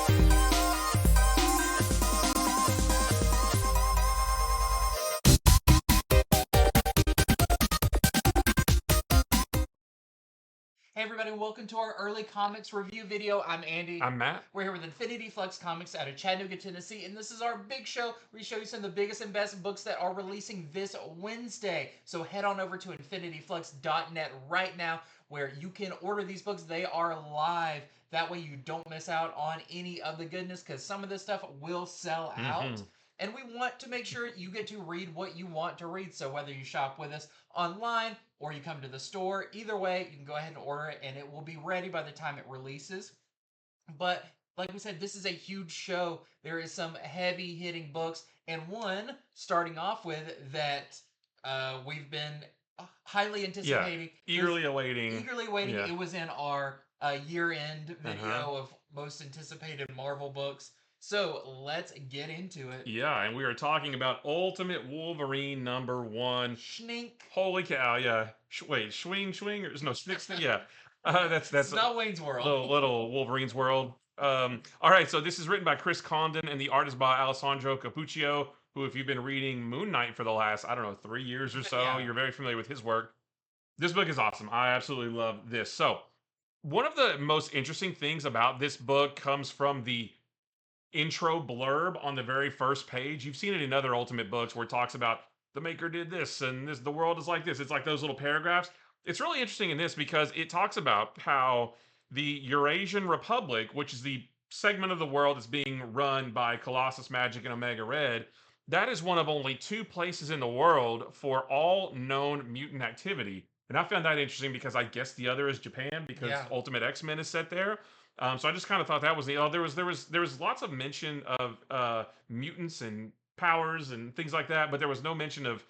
Hey everybody, welcome to our early comics review video. I'm Andy. I'm Matt. We're here with Infinity Flux Comics out of Chattanooga, Tennessee, and this is our big show where we show you some of the biggest and best books that are releasing this Wednesday. So head on over to infinityflux.net right now where you can order these books. They are live. That way you don't miss out on any of the goodness because some of this stuff will sell out. And we want to make sure you get to read what you want to read. So whether you shop with us online or you come to the store, either way, you can go ahead and order it and it will be ready by the time it releases. But like we said, this is a huge show. There is some heavy hitting books, and one starting off with that we've been highly anticipating, eagerly awaiting. Eagerly waiting. Yeah. It was in our year-end video of most anticipated Marvel books. So let's get into it. Yeah, and we are talking about Ultimate Wolverine #1. Schnink. Holy cow! Yeah. Wait, swing or no snick? Yeah. That's It's not Wayne's World. Little Wolverine's World. All right, so this is written by Chris Condon and the artist by Alessandro Cappuccio, who, if you've been reading Moon Knight for the last, 3 years or so, Yeah. You're very familiar with his work. This book is awesome. I absolutely love this. So, one of the most interesting things about this book comes from the intro blurb on the very first page. You've seen it in other Ultimate books where it talks about the maker did this and this, the world is like this. It's like those little paragraphs. It's really interesting in this because it talks about how the Eurasian Republic, which is the segment of the world that's being run by Colossus Magic and Omega Red, that is one of only 2 places in the world for all known mutant activity. And I found that interesting because I guess the other is Japan because Ultimate X-Men is set there. So I just kind of thought that was there was lots of mention of mutants and powers and things like that, but there was no mention of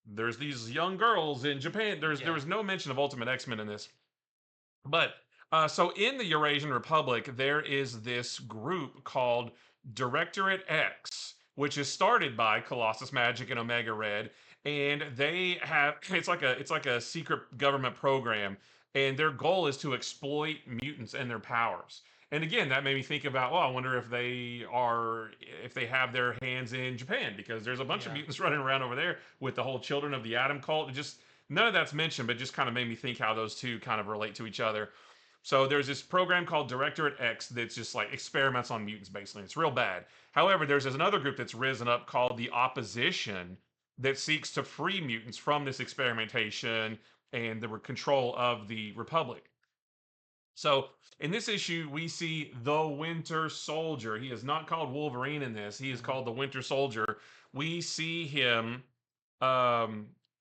there's these young girls in Japan. There was no mention of Ultimate X-Men in this. But so in the Eurasian Republic, there is this group called Directorate X, which is started by Colossus Magic and Omega Red, and they have it's like a secret government program, and their goal is to exploit mutants and their powers. And again, that made me think about, well, I wonder if they have their hands in Japan because there's a bunch of mutants running around over there with the whole Children of the Atom cult. It just none of that's mentioned, but just kind of made me think how those two kind of relate to each other. So there's this program called Directorate X that's just like experiments on mutants, basically. It's real bad. However, there's another group that's risen up called the Opposition that seeks to free mutants from this experimentation and the control of the Republic. So in this issue, we see the Winter Soldier. He is not called Wolverine in this. He is called the Winter Soldier. We see him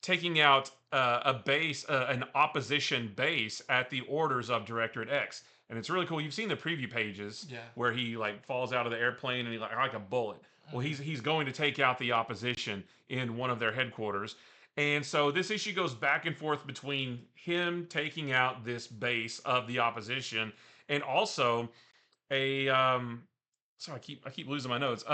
taking out an opposition base at the orders of Directorate X, and it's really cool. You've seen the preview pages where he like falls out of the airplane and he like a bullet. Well, he's going to take out the opposition in one of their headquarters. And so this issue goes back and forth between him taking out this base of the opposition and also a sorry, I keep losing my notes.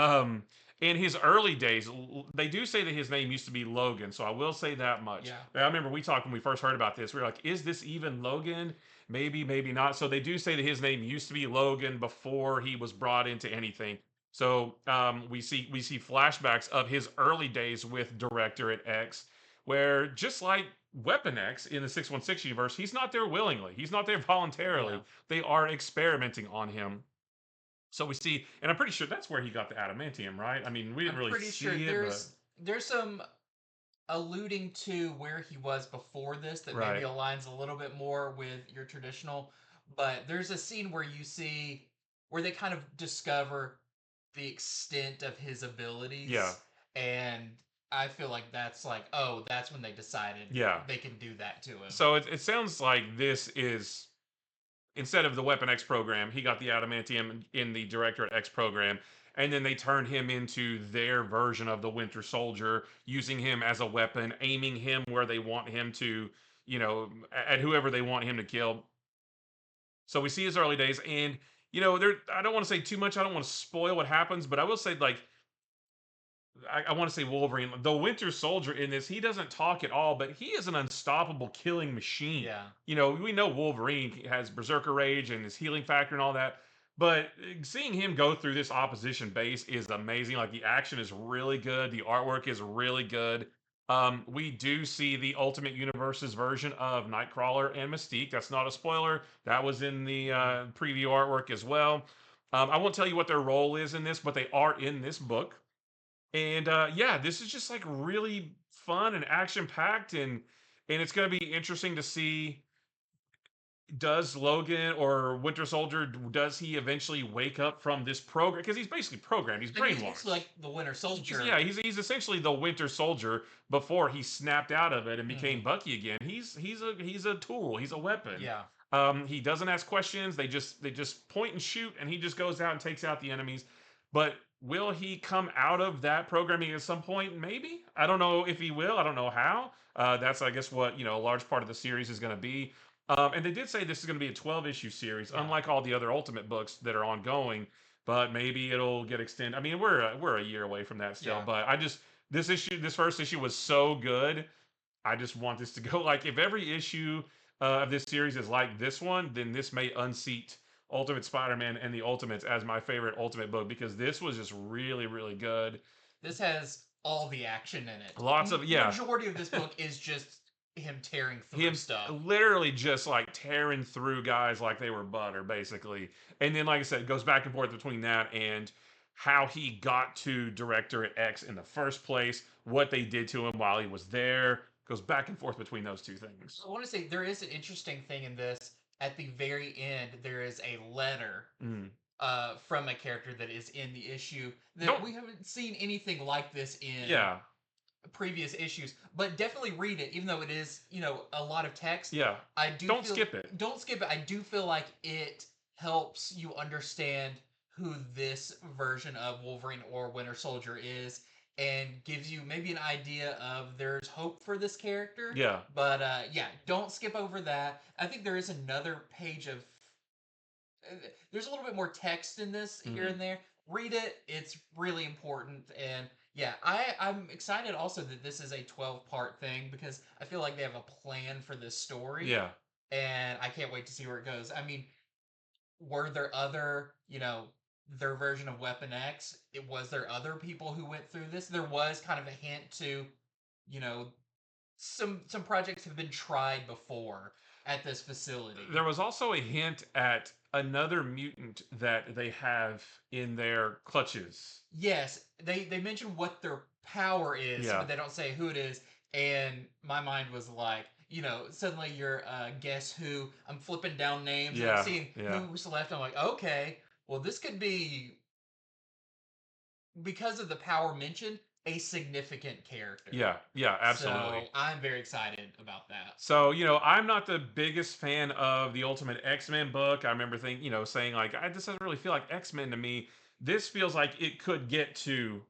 In his early days, they do say that his name used to be Logan, so I will say that much. I remember we talked when we first heard about this. We were like, is this even Logan? Maybe, maybe not. So they do say that his name used to be Logan before he was brought into anything. So we see flashbacks of his early days with Directorate X, where just like Weapon X in the 616 universe, he's not there willingly. He's not there voluntarily. They are experimenting on him. So we see, and I'm pretty sure that's where he got the adamantium, right? I mean, we didn't really see it. There's some alluding to where he was before this that maybe aligns a little bit more with your traditional. But there's a scene where you see where they kind of discover the extent of his abilities. And I feel like that's like, oh, that's when they decided they can do that to him. So it sounds like this is, instead of the Weapon X program, he got the adamantium in the Directorate X program, and then they turned him into their version of the Winter Soldier, using him as a weapon, aiming him where they want him to, at whoever they want him to kill. So we see his early days, and I don't want to say too much. I don't want to spoil what happens, but I will say, like, I want to say Wolverine, the Winter Soldier in this, he doesn't talk at all, but he is an unstoppable killing machine. We know Wolverine has Berserker Rage and his healing factor and all that, But seeing him go through this opposition base is amazing. Like the action is really good, the artwork is really good. We do see the Ultimate Universe's version of Nightcrawler and Mystique. That's not a spoiler. That was in the preview artwork as well. I won't tell you what their role is in this, but they are in this book. And yeah, this is just like really fun and action packed, and it's going to be interesting to see, does Logan or Winter Soldier, does he eventually wake up from this program? Because he's basically programmed. He's I mean, he's brainwashed. like the Winter Soldier. Yeah, he's essentially the Winter Soldier before he snapped out of it and became Mhm. Bucky again. He's a tool. He's a weapon. Yeah. He doesn't ask questions. They just point and shoot, and he just goes out and takes out the enemies. But will he come out of that programming at some point? Maybe. I don't know if he will. I don't know how. That's, I guess, what a large part of the series is going to be. And they did say this is going to be a 12-issue series, Yeah. unlike all the other Ultimate books that are ongoing. But maybe it'll get extended. I mean, we're a year away from that still. Yeah. But this first issue was so good. I just want this to go. Like, if every issue of this series is like this one, then this may unseat Ultimate Spider-Man and the Ultimates as my favorite Ultimate book, because this was just really, really good. This has all the action in it. Lots of, yeah. Majority of this book is just him tearing through Him stuff. literally just like tearing through guys like they were butter, basically. And then, like I said, it goes back and forth between that and how he got to Director X in the first place, what they did to him while he was there. Goes back and forth between those two things. I want to say there is an interesting thing in this. At the very end, there is a letter Mm. from a character that is in the issue that Don't- we haven't seen anything like this in Yeah, previous issues. But definitely read it, even though it is a lot of text. yeah. I do Don't feel, skip it. Don't skip it. I do feel like it helps you understand who this version of Wolverine or Winter Soldier is, and gives you maybe an idea of there's hope for this character. Yeah. But yeah, don't skip over that. I think there is another page of. There's a little bit more text in this here Mhm. and there. Read it; it's really important. And yeah, I'm excited also that this is a 12-part thing, because I feel like they have a plan for this story. Yeah. And I can't wait to see where it goes. I mean, were there other, their version of Weapon X? Was there other people who went through this? There was kind of a hint to, you know, some projects have been tried before at this facility. There was also a hint at another mutant that they have in their clutches. Yes, they mention what their power is, Yeah. but they don't say who it is. And my mind was like, suddenly you're guess who. I'm flipping down names and Yeah, I'm seeing yeah. who's left. I'm like, okay, well, this could be, because of the power mentioned, a significant character. Yeah, yeah, absolutely. So I'm very excited about that. So, I'm not the biggest fan of the Ultimate X-Men book. I remember saying like, this doesn't really feel like X-Men to me. This feels like it could get to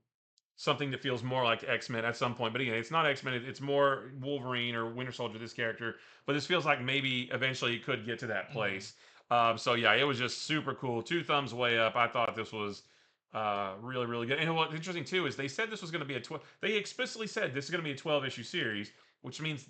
something that feels more like X-Men at some point. But again, it's not X-Men. It's more Wolverine or Winter Soldier, this character. But this feels like maybe eventually it could get to that place. So yeah, it was just super cool. 2 thumbs way up. I thought this was really, really good. And what's interesting too is they said this was going to be they explicitly said this is going to be a 12-issue series, which means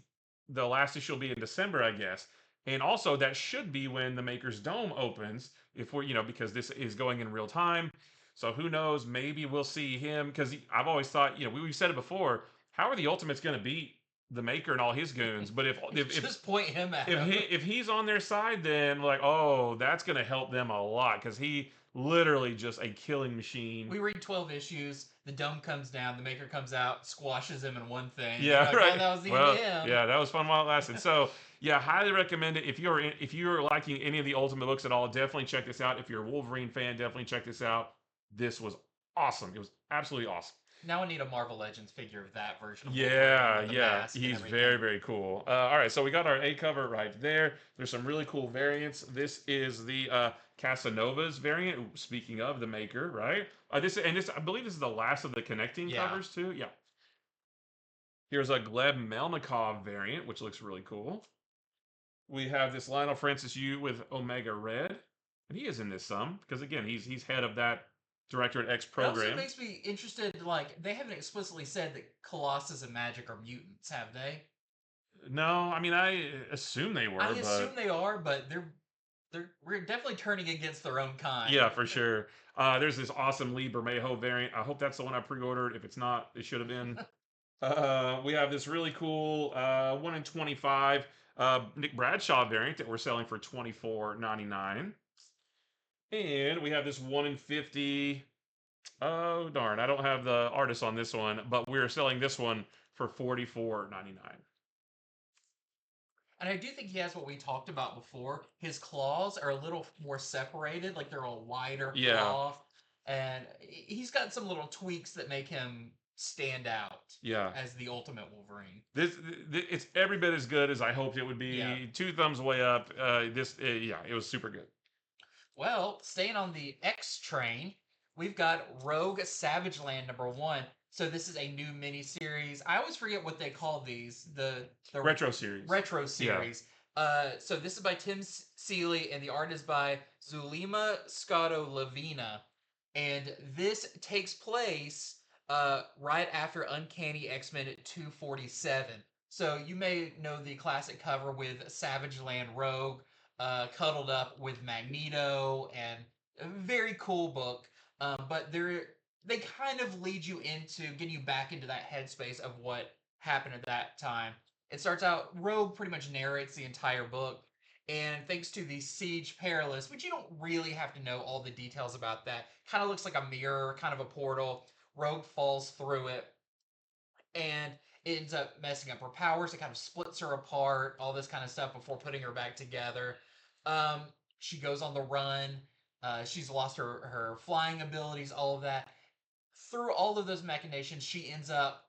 the last issue will be in December, I guess. And also that should be when the Maker's Dome opens, if we're, because this is going in real time. So who knows? Maybe we'll see him, because I've always thought, we've said it before. How are the Ultimates going to beat the Maker and all his goons? But if just point him at him. if he's on their side, then like, oh, that's going to help them a lot, because he literally just a killing machine. We read 12 issues. The dome comes down. The Maker comes out, squashes him in one thing. Yeah, like, right. Oh, that was even Well, him. yeah, that was fun while it lasted. So, yeah, highly recommend it. If you're liking any of the Ultimate books at all, definitely check this out. If you're a Wolverine fan, definitely check this out. This was awesome. It was absolutely awesome. Now I need a Marvel Legends figure of that version of Yeah, Wolverine with the yeah. mask and He's everything. very, very cool. All right, so we got our A cover right there. There's some really cool variants. This is the Casanova's variant. Speaking of the Maker, right? This I believe this is the last of the connecting Yeah. covers too. Yeah. Here's a Gleb Melnikov variant, which looks really cool. We have this Lionel Francis Yu with Omega Red, and he is in this some, because again, he's head of that Director at X It also program. makes me interested. Like, they haven't explicitly said that Colossus and Magic are mutants, have they? No, I mean, I assume they were. I but assume they are, but they're we're definitely turning against their own kind. Yeah, for sure. There's this awesome Lee Bermejo variant. I hope that's the one I pre-ordered. If it's not, it should have been. We have this really cool 1 in 25 Nick Bradshaw variant that we're selling for $24.99. And we have this 1 in 50. Oh, darn. I don't have the artist on this one, but we're selling this one for $44.99. And I do think he has what we talked about before. His claws are a little more separated, like they're a wider Yeah, claw, and he's got some little tweaks that make him stand out yeah. as the ultimate Wolverine. It's every bit as good as I hoped it would Yeah. be. Two thumbs way up. Yeah, it was super good. Well, staying on the X train, we've got Rogue Savage Land #1. So this is a new miniseries. I always forget what they call these. The Retro series. retro Yeah. series. So this is by Tim Seeley, and the art is by Zulima Scotto Lavina, and this takes place right after Uncanny X-Men at 247. So you may know the classic cover with Savage Land Rogue cuddled up with Magneto, and a very cool book. But they kind of lead you into getting you back into that headspace of what happened at that time. It starts out, Rogue pretty much narrates the entire book, and thanks to the Siege Perilous, which you don't really have to know all the details about that, kind of looks like a mirror, kind of a portal. Rogue falls through it, and it ends up messing up her powers. It kind of splits her apart, all this kind of stuff before putting her back together. Um, she goes on the run. She's lost her flying abilities, all of that. Through all of those machinations, she ends up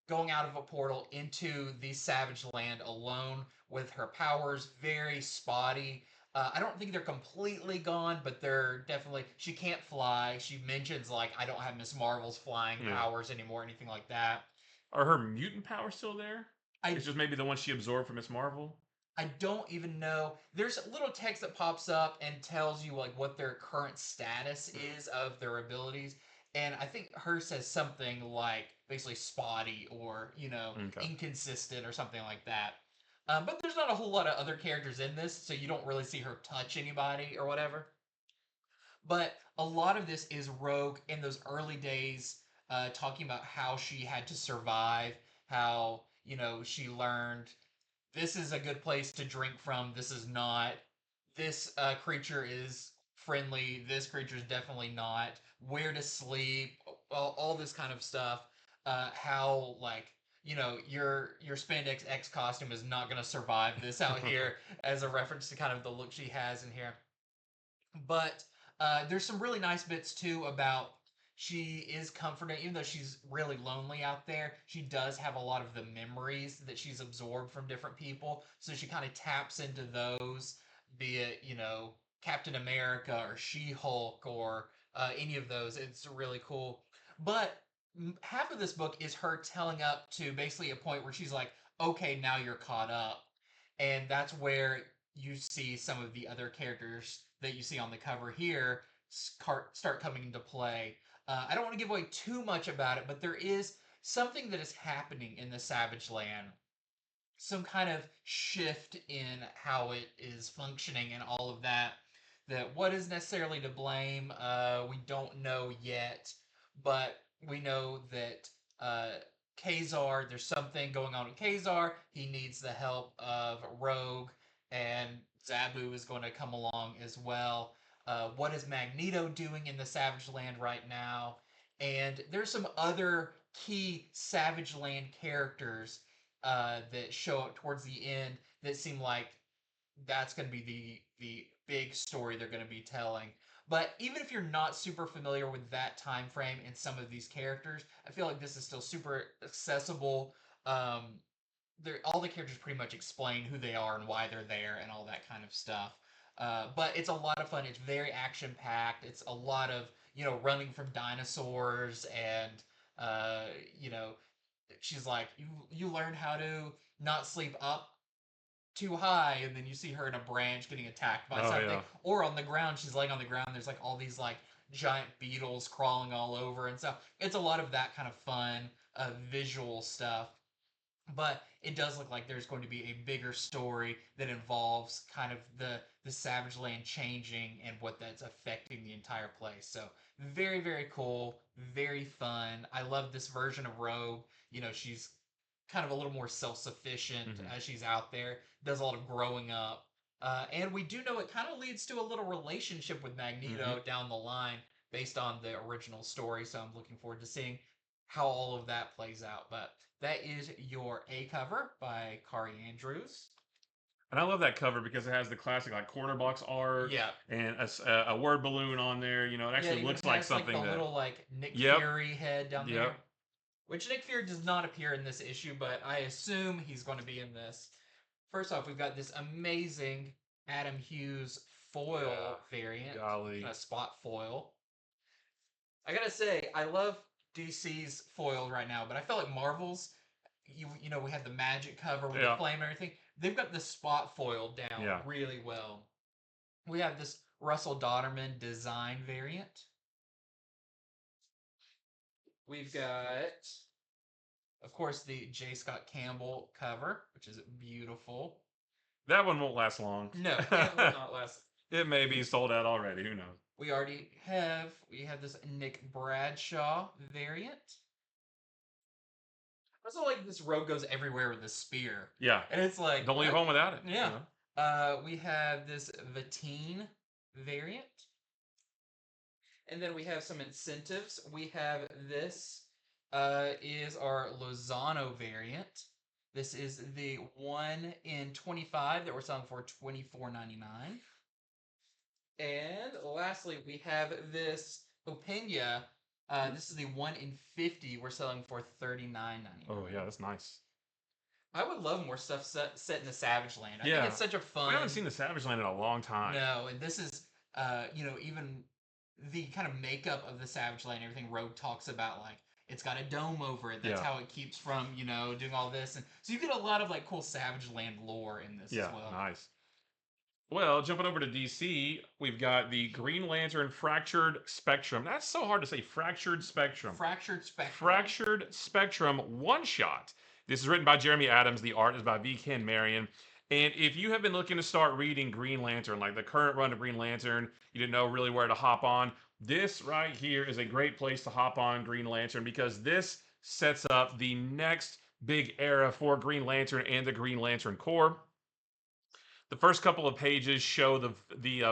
going out of a portal into the Savage Land alone with her powers very spotty. I don't think they're completely gone, but they're definitely. She can't fly. She mentions, like, I don't have Miss Marvel's flying Yeah. powers anymore, anything like that. Are her mutant powers still there? I It's just maybe the one she absorbed from Miss Marvel. I don't even know. There's a little text that pops up and tells you like what their current status is of their abilities. And I think hers says something like basically spotty or, Okay. inconsistent or something like that. But there's not a whole lot of other characters in this, so you don't really see her touch anybody or whatever. But a lot of this is Rogue in those early days, talking about how she had to survive, how, she learned this is a good place to drink from. This is not. This creature is friendly. This creature is definitely not. Where to sleep, all this kind of stuff. How like your spandex X costume is not going to survive this out here, as a reference to kind of the look she has in here. But there's some really nice bits too about she is comforting, even though she's really lonely out there. She does have a lot of the memories that she's absorbed from different people, so she kind of taps into those, be it Captain America or She-Hulk or any of those. It's really cool. But half of this book is her telling up to basically a point where she's like, okay, now you're caught up. And that's where you see some of the other characters that you see on the cover here start coming into play. I don't want to give away too much about it, but there is something that is happening in the Savage Land. Some kind of shift in how it is functioning and all of that. That what is necessarily to blame, we don't know yet, but we know that Kazar, there's something going on with Kazar. He needs the help of Rogue, and Zabu is going to come along as well. What is Magneto doing in the Savage Land right now? And there's some other key Savage Land characters that show up towards the end that seem like that's going to be the big story they're going to be telling. But even if you're not super familiar with that time frame and some of these characters, I feel like this is still super accessible. Um, all the characters pretty much explain who they are and why they're there and all that kind of stuff. But it's a lot of fun. It's very action packed. It's a lot of running from dinosaurs and uh, you know she's like you learn how to not sleep up too high, and then you see her in a branch getting attacked by Oh something, yeah. or on the ground, she's laying on the ground, there's like all these like giant beetles crawling all over and stuff. It's a lot of that kind of fun visual stuff. but it does look like there's going to be a bigger story that involves kind of the Savage Land changing and what that's affecting the entire place. So very very cool, very fun. I love this version of Rogue. She's kind of a little more self-sufficient Mhm. as she's out there, does a lot of growing up. And we do know it kind of leads to a little relationship with Mhm. Magneto down the line based on the original story. So I'm looking forward to seeing how all of that plays out. But that is your A cover by Kari Andrews. And I love that cover because it has the classic like corner box art Yeah. and a word balloon on there. It Yeah, actually even looks like has like the something that. little like Nick Yep. Fury head down Yep. there. Which Nick Fury does not appear in this issue, but I assume he's going to be in this. First off, we've got this amazing Adam Hughes Yeah. foil variant, Golly. a spot foil. I gotta say, I love DC's foil right now, but I feel like Marvel's, we had the Magic cover with the Yeah. flame and everything. They've got the spot foil down Yeah. really well. We have this Russell Dodderman design variant. We've got, of course, the J. Scott Campbell cover, which is beautiful. That one won't last long. No, it will not last. It may be sold out already. Who knows? We have this Nick Bradshaw variant. I also like this Rogue goes everywhere with a spear. Yeah. And it's like, Don't leave home without it. yeah. We have this Vatine variant. And then we have some incentives. We have this is our Lozano variant. This is the 1 in 25 that we're selling for $24.99. And lastly, we have this Opena. This is the 1 in 50 we're selling for $39.99. Oh yeah, that's nice. I would love more stuff set in the Savage Land. I Yeah. think it's such a fun. We haven't seen the Savage Land in a long time. No, and this is, even the kind of makeup of the Savage Land, everything Rogue talks about, like it's got a dome over it. That's Yeah. how it keeps from, doing all this, and so you get a lot of like cool Savage Land lore in this Yeah, as well. nice. Well, jumping over to DC, we've got the Green Lantern Fractured Spectrum. That's so hard to say. Fractured Spectrum. Fractured Spectrum. Fractured Spectrum one shot. This is written by Jeremy Adams. The art is by V. Ken Marion. And if you have been looking to start reading Green Lantern, like the current run of Green Lantern, you didn't know really where to hop on, this right here is a great place to hop on Green Lantern because this sets up the next big era for Green Lantern and the Green Lantern Corps. The first couple of pages show the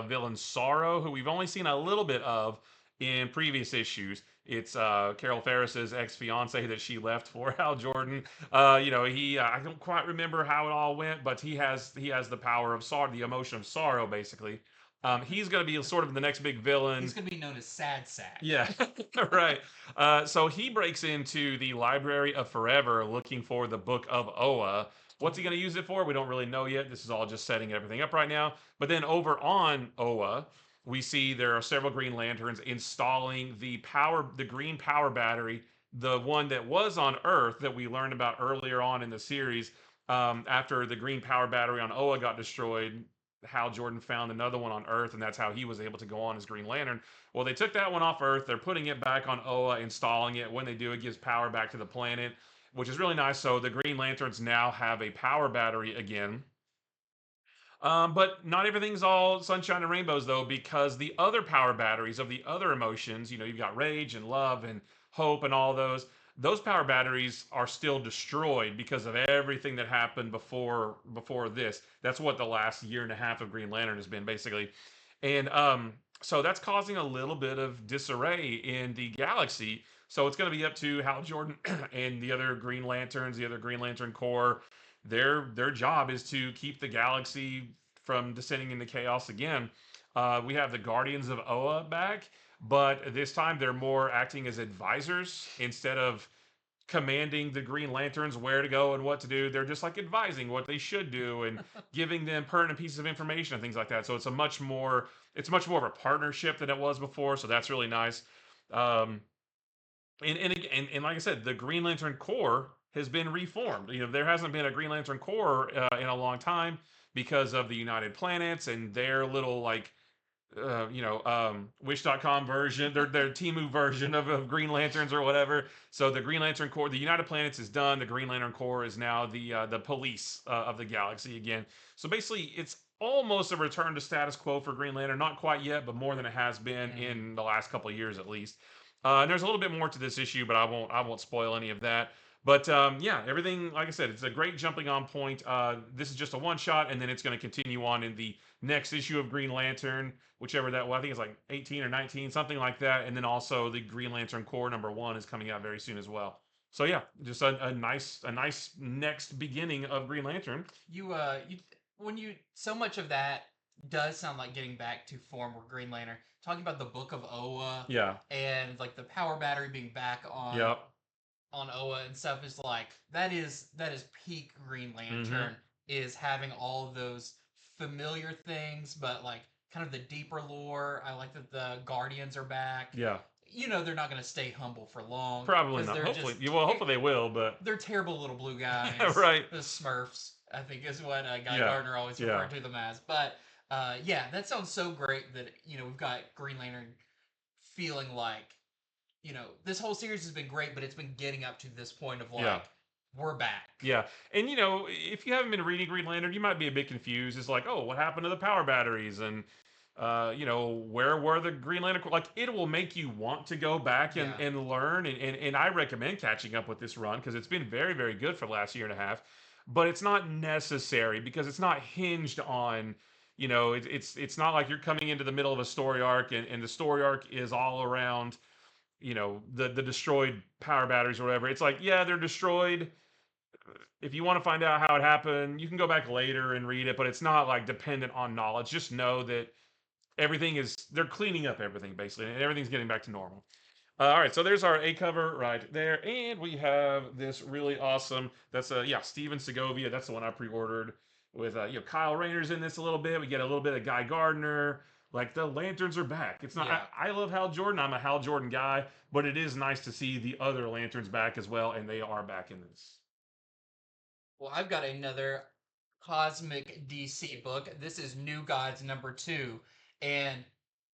villain Sorrow, who we've only seen a little bit of in previous issues. It's Carol Ferris's ex-fiance that she left for Hal Jordan. He I don't quite remember how it all went, but he has the power of sorrow, the emotion of sorrow, basically. He's going to be sort of the next big villain. He's going to be known as Sad Sack. Yeah, right. So he breaks into the Library of Forever looking for the Book of Oa. What's he going to use it for? We don't really know yet. This is all just setting everything up right now. But then over on Oa, we see there are several Green Lanterns installing the green power battery, the one that was on Earth that we learned about earlier on in the series. After the green power battery on Oa got destroyed, Hal Jordan found another one on Earth, and that's how he was able to go on as Green Lantern. Well, they took that one off Earth. They're putting it back on Oa, installing it. When they do, it gives power back to the planet, which is really nice. So the Green Lanterns now have a power battery again. But not everything's all sunshine and rainbows, though, because the other power batteries of the other emotions, you've got rage and love and hope and all those power batteries are still destroyed because of everything that happened before this. That's what the last year and a half of Green Lantern has been, basically. And so that's causing a little bit of disarray in the galaxy. So it's going to be up to Hal Jordan and the other Green Lanterns, the other Green Lantern Corps. Their job is to keep the galaxy from descending into chaos again. We have the Guardians of Oa back, but this time they're more acting as advisors instead of commanding the Green Lanterns where to go and what to do. They're just like advising what they should do and giving them pertinent pieces of information and things like that. So it's much more of a partnership than it was before. So that's really nice. Um, and like I said, the Green Lantern Corps has been reformed. There hasn't been a Green Lantern Corps in a long time because of the United Planets and their little like Wish.com version, their Timu version of Green Lanterns or whatever. So the Green Lantern Corps, the United Planets is done. The Green Lantern Corps is now the police of the galaxy again. So basically, it's almost a return to status quo for Green Lantern. Not quite yet, but more than it has been in the last couple of years at least. And there's a little bit more to this issue, but I won't spoil any of that. But yeah, everything, like I said, it's a great jumping on point. This is just a one shot, and then it's going to continue on in the next issue of Green Lantern, whichever that. Well, I think it's like 18 or 19, something like that. And then also the Green Lantern Corps #1 is coming out very soon as well. So yeah, just a nice next beginning of Green Lantern. You when you so much of that does sound like getting back to form with Green Lantern. Talking about the Book of Oa Yeah. and like the power battery being back Yep. on Oa and stuff is like that is peak Green Mm-hmm. Lantern, is having all of those familiar things, but like kind of the deeper lore. I like that the Guardians are back. Yeah. You know they're not going to stay humble for long Probably because not. they're just Hopefully, well, hopefully they will. But they're terrible little blue yeah, guys. right. The Smurfs, I think, is what Guy Yeah. Gardner always Yeah. referred to them as. But yeah, that sounds so great that we've got Green Lantern feeling like this whole series has been great, but it's been getting up to this point of Yeah. like we're back. Yeah, and if you haven't been reading Green Lantern, you might be a bit confused. It's like, oh, what happened to the power batteries, and where were the Green Lantern? Like, it will make you want to go back and Yeah. learn, and I recommend catching up with this run because it's been very very good for the last year and a half. But it's not necessary because it's not hinged on. It's not like you're coming into the middle of a story arc, and the story arc is all around the destroyed power batteries or whatever. It's like, yeah, they're destroyed. If you want to find out how it happened, you can go back later and read it, but it's not like dependent on knowledge. Just know that they're cleaning up everything basically, and everything's getting back to normal. All right, so there's our A cover right there, and we have this really awesome. That's Steven Segovia. That's the one I pre-ordered with Kyle Rayner's in this a little bit. We get a little bit of Guy Gardner. Like, the lanterns are back. It's not. Yeah. I love Hal Jordan. I'm a Hal Jordan guy, but it is nice to see the other lanterns back as well, and they are back in this. Well, I've got another cosmic DC book. This is New Gods #2, and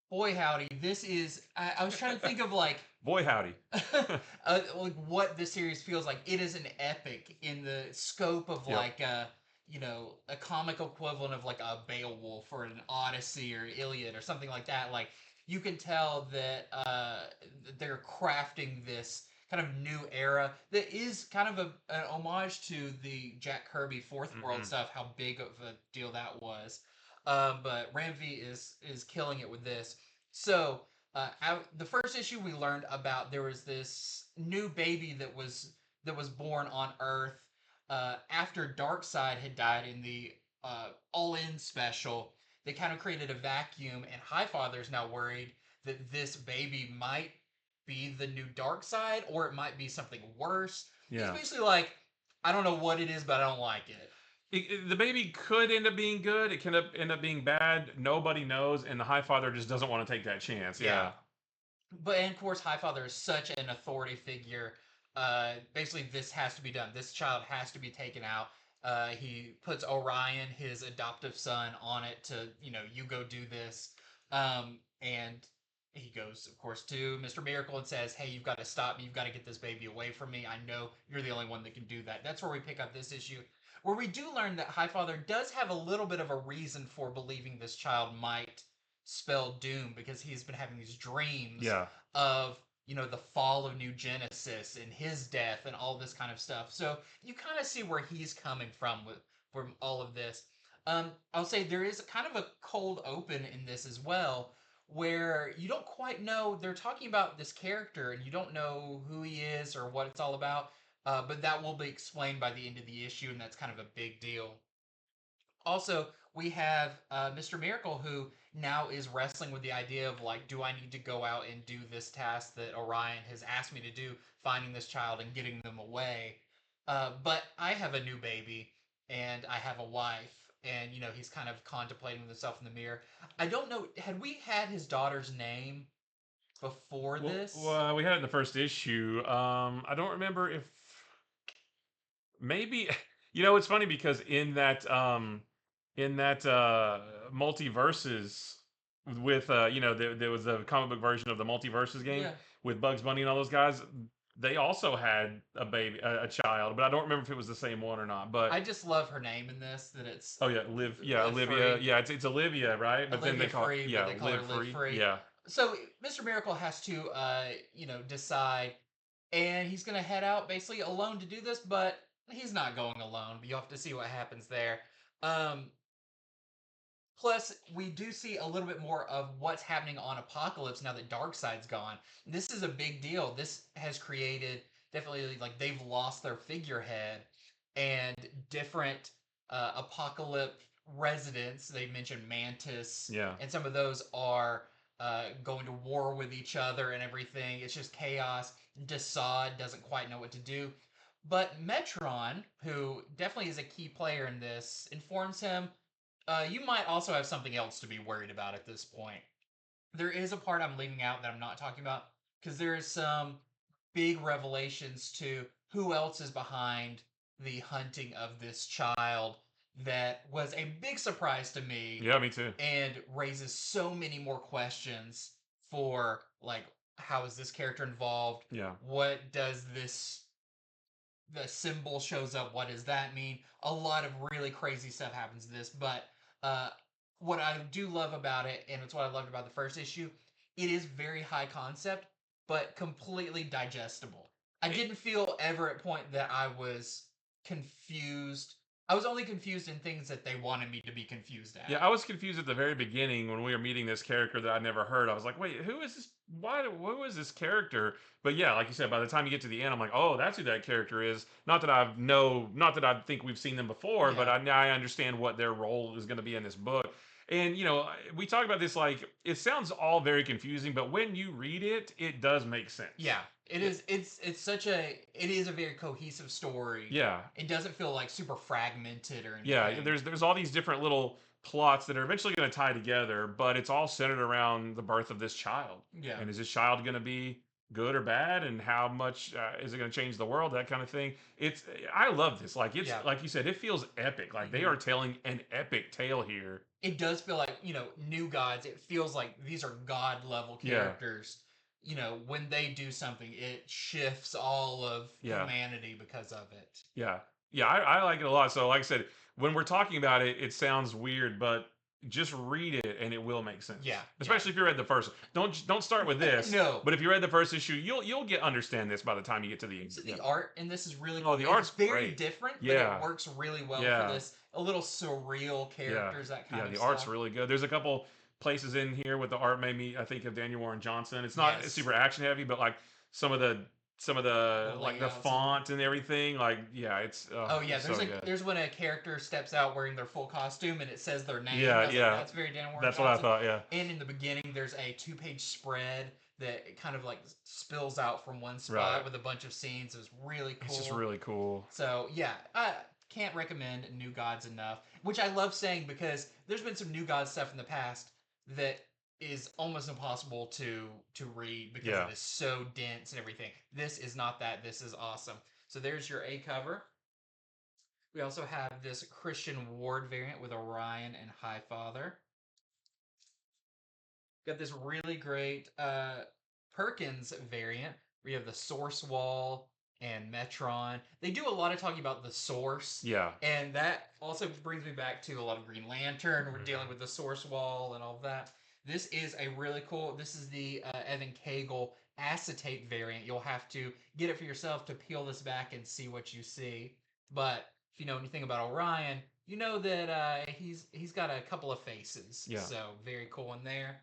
boy howdy, this is. I was trying to think of like Boy howdy. like what this series feels like. It is an epic in the scope of Yep. like a comic equivalent of like a Beowulf or an Odyssey or Iliad or something like that. Like you can tell that they're crafting this kind of new era that is kind of an homage to the Jack Kirby Fourth World stuff. How big of a deal that was. But Ram V is killing it with this. So the first issue we learned about, there was this new baby that was born on Earth after Darkseid had died in the All In special. They kind of created a vacuum, and Highfather's now worried that this baby might be the new Darkseid, or it might be something worse. Yeah. He's basically like, I don't know what it is, but I don't like it. The baby could end up being good. It can end up being bad. Nobody knows, and the Highfather just doesn't want to take that chance. Yeah. But and of course, Highfather is such an authority figure. Basically, this has to be done. This child has to be taken out. He puts Orion, his adoptive son, on it to, you go do this. And he goes, of course, to Mr. Miracle and says, hey, you've got to stop me. You've got to get this baby away from me. I know you're the only one that can do that. That's where we pick up this issue, where we do learn that Highfather does have a little bit of a reason for believing this child might spell doom, because he's been having these dreams of the fall of New Genesis and his death and all this kind of stuff. So you kind of see where he's coming from all of this. I'll say there is kind of a cold open in this as well, where you don't quite know. They're talking about this character and you don't know who he is or what it's all about. But that will be explained by the end of the issue, and that's kind of a big deal. Also, we have Mr. Miracle, who now is wrestling with the idea of like, do I need to go out and do this task that Orion has asked me to do, finding this child and getting them away? But I have a new baby and I have a wife, and he's kind of contemplating himself in the mirror. I don't know. Had we had his daughter's name before this? Well, we had it in the first issue. I don't remember if maybe it's funny because in that multiverses with there was a comic book version of the Multiverses game Yeah. with Bugs Bunny and all those guys. They also had a baby, a child, but I don't remember if it was the same one or not. But I just love her name in this. That it's oh yeah, Live, yeah, Live Olivia, Free. yeah, it's Olivia, right? But then they Olivia call it, Free, but yeah, they call her Live Live Free, Free. yeah, So Mr. Miracle has to, decide, and he's gonna head out basically alone to do this, but he's not going alone. You have to see what happens there. Um, Plus, we do see a little bit more of what's happening on Apocalypse now that Darkseid's gone. This is a big deal. This has created definitely like they've lost their figurehead, and different Apocalypse residents. They mentioned Mantis, yeah. and some of those are going to war with each other and everything. It's just chaos. Desaad doesn't quite know what to do. But Metron, who definitely is a key player in this, informs him you might also have something else to be worried about at this point. There is a part I'm leaving out that I'm not talking about because there is some big revelations to who else is behind the hunting of this child that was a big surprise to me Yeah, me too. and raises so many more questions for like how is this character involved? Yeah. What does this the symbol shows up. What does that mean? A lot of really crazy stuff happens in this, but uh, what I do love about it, and it's what I loved about the first issue, it is very high concept, but completely digestible. I didn't feel ever at point that I was confused. I was only confused in things that they wanted me to be confused Yeah, at. I was confused at the very beginning when we were meeting this character that I'd never heard. I was like, wait, who is this? Who is this character? But yeah, like you said, by the time you get to the end, I'm like, oh, that's who that character is. Not that I think we've seen them before, but Yeah, now I understand what their role is going to be in this book. And we talk about this like it sounds all very confusing, but when you read it, it does make sense. yeah. It is. It's such a. It is a very cohesive story. Yeah, It doesn't feel like super fragmented or yeah, anything. there's all these different little plots that are eventually going to tie together, but it's all centered around the birth of this child. Yeah. And is this child going to be good or bad, and how much is it going to change the world, that kind of thing. I love this. Like it's Yeah. like you said, it feels epic. Like they Mhm. are telling an epic tale here. It does feel like, new gods. It feels like these are god level Yeah, characters. When they do something, it shifts all of yeah, humanity because of it. yeah, yeah. I like it a lot. So like I said, when we're talking about it, it sounds weird, but just read it and it will make sense. Yeah, yeah. Especially if you read the first. Don't start with this. No. But if you read the first issue, you'll get understand this by the time you get to the end. So Yeah. the art in this is really Oh, cool. the It's art's very great. different, but it Yeah. works really well for Yeah. this. A little surreal Yeah. characters, that kind Yeah. of The art's stuff. really good. There's a couple places in here with the art made me I think of Daniel Warren Johnson. It's not Yes. super action heavy, but like some of the The like the layouts and font and everything, like yeah, oh yeah, it's so good. there's when a character steps out wearing their full costume and it says their name. I Yeah, was like, yeah. that's very Dan Warren That's what I Johnson. thought, yeah. And in the beginning, there's a 2-page spread that it kind of like spills out from one spot Right. with a bunch of scenes. It was really cool. It's just really cool. So yeah, I can't recommend New Gods enough. Which I love saying because there's been some New Gods stuff in the past that is almost impossible to read because Yeah. it is so dense and everything. This is not that. This is awesome. So there's your A cover. We also have this Christian Ward variant with Orion and Highfather. Got this really great Perkins variant where you have the Source Wall and Metron. They do a lot of talking about the Source. Yeah. And that also brings me back to a lot of Green Lantern. We're dealing with the Source Wall and all of that. This is a really cool. This is the Evan Cagle acetate variant. You'll have to get it for yourself to peel this back and see what you see. But if you know anything about Orion, you know that he's got a couple of faces. Yeah. So very cool in there.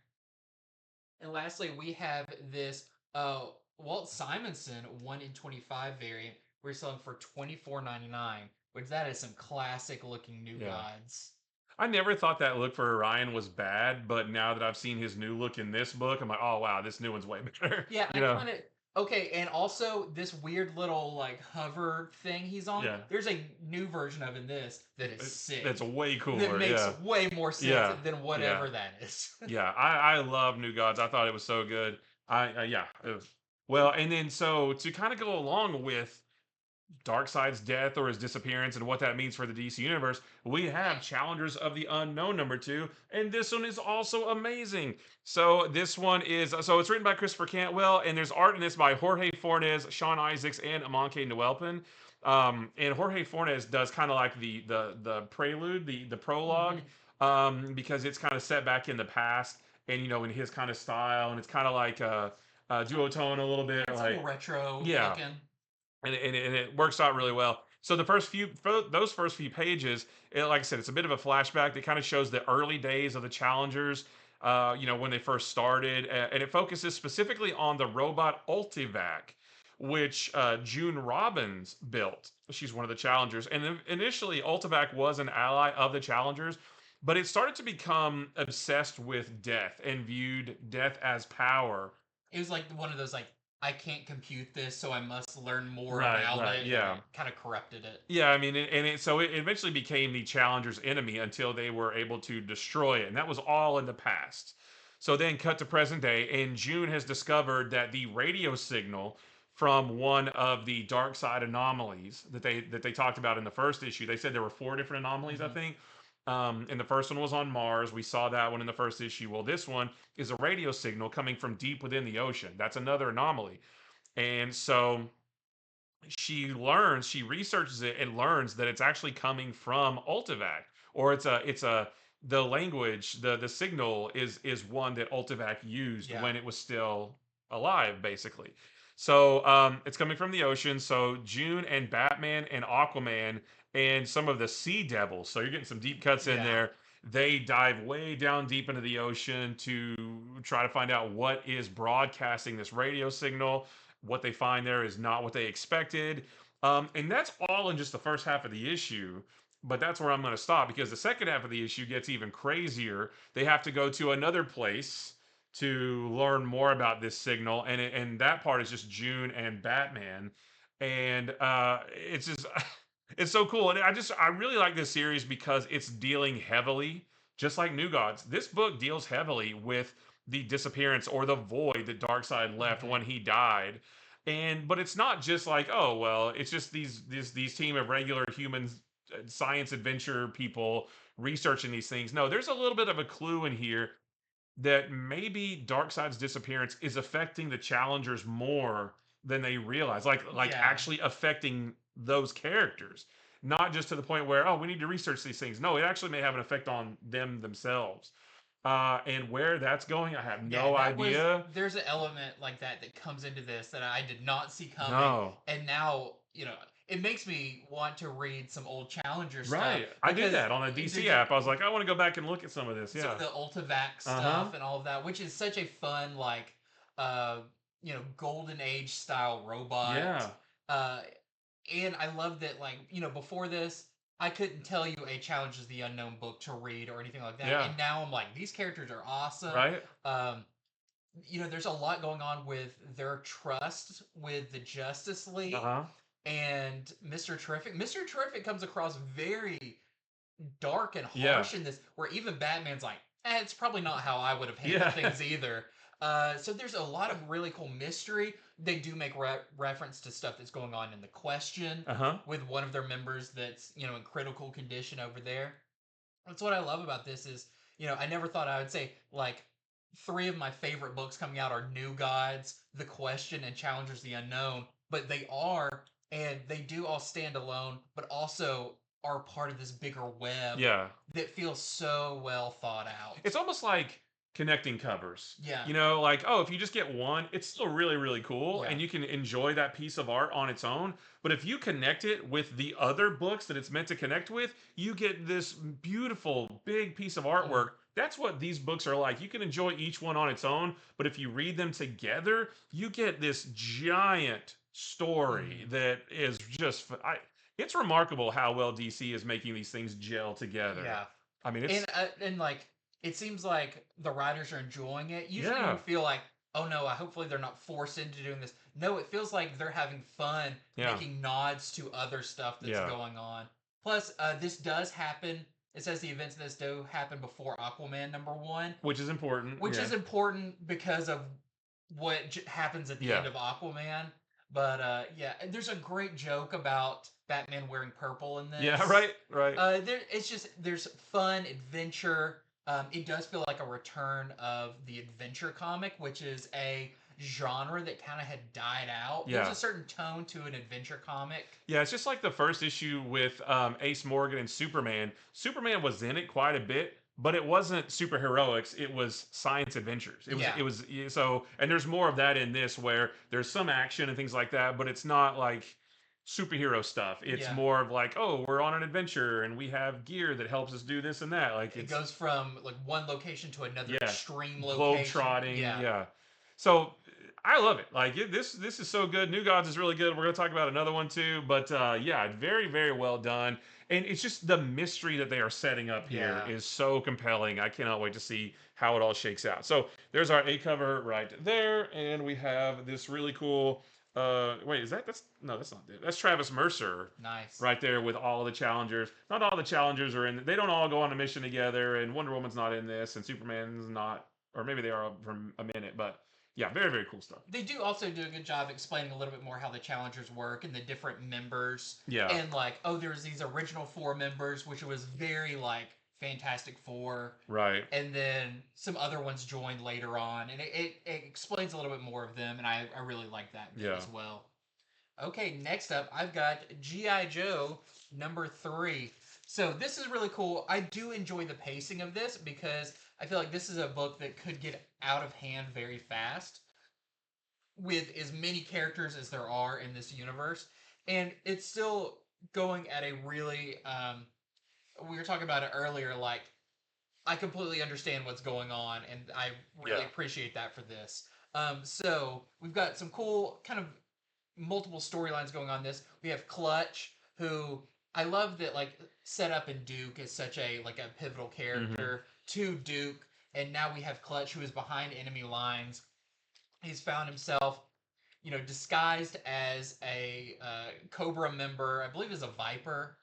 And lastly, we have this Walt Simonson 1 in 25 variant. We're selling for $24.99, which that is some classic looking New Yeah. Gods. I never thought that look for Orion was bad, but now that I've seen his new look in this book, I'm like, oh wow, this new one's way better. Yeah, You I know? kind of okay, and also this weird little like hover thing he's on. Yeah. There's a new version of in this that is sick. That's way that cooler. makes Yeah. way more sense Yeah. than whatever Yeah. that is. Yeah. I love New Gods. I thought it was so good. Yeah. Well, and then so to kind of go along with Darkseid's death or his disappearance and what that means for the DC universe, we have Challengers of the Unknown #2, and this one is also amazing. So this one is it's written by Christopher Cantwell, and there's art in this by Jorge Fornes, Sean Isaacs, and Amanke Nwelpen. And Jorge Fornes does kind of like the prelude, the prologue, because it's kind of set back in the past, and in his kind of style, and it's kind of like duotone a little bit, It's a like little retro yeah, looking. and it works out really well. So those first few pages, like I said, it's a bit of a flashback that kind of shows the early days of the Challengers. When they first started, and it focuses specifically on the robot Ultivac, which June Robbins built. She's one of the Challengers, and initially Ultivac was an ally of the Challengers, but it started to become obsessed with death and viewed death as power. It was like one of those like I can't compute this, so I must learn more Right, about right, it, and yeah. it kind of corrupted it. Yeah, I mean, so it eventually became the Challenger's enemy until they were able to destroy it, and that was all in the past. So then, cut to present day, and June has discovered that the radio signal from one of the dark side anomalies that they talked about in the first issue. They said there were 4 different anomalies, I think. And the first one was on Mars. We saw that one in the first issue. Well, this one is a radio signal coming from deep within the ocean. That's another anomaly, and so she researches it and learns that it's actually coming from Ultivac, or the language, the signal is one that Ultivac used Yeah. when it was still alive, basically. So it's coming from the ocean. So June and Batman and Aquaman and some of the Sea Devils. So you're getting some deep cuts in Yeah. there. They dive way down deep into the ocean to try to find out what is broadcasting this radio signal. What they find there is not what they expected. And that's all in just the first half of the issue. But that's where I'm going to stop, because the second half of the issue gets even crazier. They have to go to another place to learn more about this signal, and that part is just June and Batman, and it's just it's so cool. And I really like this series because it's dealing heavily, just like New Gods. This book deals heavily with the disappearance or the void that Darkseid left when he died. But it's not just like, oh well, it's just these team of regular humans, science adventure people researching these things. No, there's a little bit of a clue in here that maybe Darkseid's disappearance is affecting the Challengers more than they realize. Like Yeah. actually affecting those characters. Not just to the point where, oh, we need to research these things. No, it actually may have an effect on them themselves. And where that's going, I have no idea. There's an element like that comes into this that I did not see coming, No. and now it makes me want to read some old Challenger stuff. Right. I did because that on a DC app. I was like, I want to go back and look at some of this. some Yeah. of the Ultivac stuff and all of that, which is such a fun golden age style robot. Yeah. And I love that, before this, I couldn't tell you a Challenge is the Unknown book to read or anything like that. Yeah. And now I'm like, these characters are awesome. Right. There's a lot going on with their trust with the Justice League and Mr. Terrific. Mr. Terrific comes across very dark and harsh in this, where even Batman's like, it's probably not how I would have handled things either. So there's a lot of really cool mystery. They do make reference to stuff that's going on in the Question with one of their members that's in critical condition over there. That's what I love about this is I never thought I would say like 3 of my favorite books coming out are New Gods, The Question, and Challengers the Unknown, but they are, and they do all stand alone, but also are part of this bigger web that feels so well thought out. It's almost like connecting covers. Yeah. Like, oh, if you just get one, it's still really, really cool, and you can enjoy that piece of art on its own. But if you connect it with the other books that it's meant to connect with, you get this beautiful, big piece of artwork. That's what these books are like. You can enjoy each one on its own, but if you read them together, you get this giant story that is just... It's remarkable how well DC is making these things gel together. Yeah. I mean, it's... And it seems like the writers are enjoying it. Usually you feel like, oh no, hopefully they're not forced into doing this. No, it feels like they're having fun making nods to other stuff that's going on. Plus, this does happen. It says the events of this do happen before Aquaman #1. Which is important. Which is important because of what happens at the end of Aquaman. But yeah, there's a great joke about Batman wearing purple in Yeah, this. right. It's just there's fun adventure. It does feel like a return of the adventure comic, which is a genre that kind of had died out. There's Yeah. a certain tone to an adventure comic. Yeah, it's just like the first issue with Ace Morgan and Superman. Superman was in it quite a bit, but it wasn't superheroics. It was science adventures. Yeah. So, and there's more of that in this where there's some action and things like that, but it's not like superhero stuff. It's Yeah. more of like, oh, we're on an adventure and we have gear that helps us do this and that. Like It it's goes from like one location to another yeah, extreme globe location. trotting. Yeah. Yeah. So I love it. Like this is so good. New Gods is really good. We're gonna talk about another one too. But yeah, very well done. And it's just the mystery that they are setting up here Yeah. is so compelling. I cannot wait to see how it all shakes out. So there's our A cover right there, and we have this really cool. Wait, is that's no, that's not it. That's Travis Mercer Nice. right there with all the challengers. Not all the challengers are in. They don't all go on a mission together, and Wonder Woman's not in this, and Superman's not, or maybe they are for a minute. But yeah, very cool stuff. They do also do a good job explaining a little bit more how the challengers work and the different members. Yeah. And like, oh, there's these original four members, which was very like Fantastic Four. Right. And then some other ones joined later on. And it explains a little bit more of them. And I really like that bit as well. Okay, next up, I've got G.I. Joe #3. So this is really cool. I do enjoy the pacing of this because I feel like this is a book that could get out of hand very fast with as many characters as there are in this universe. And it's still going at a really, we were talking about it earlier, like, I completely understand what's going on, and I really appreciate that for this. So we've got some cool kind of multiple storylines going on this. We have Clutch, who I love that like set up in Duke is such a like a pivotal character to Duke, and now we have Clutch who is behind enemy lines. He's found himself, disguised as a Cobra member. I believe is a Viper,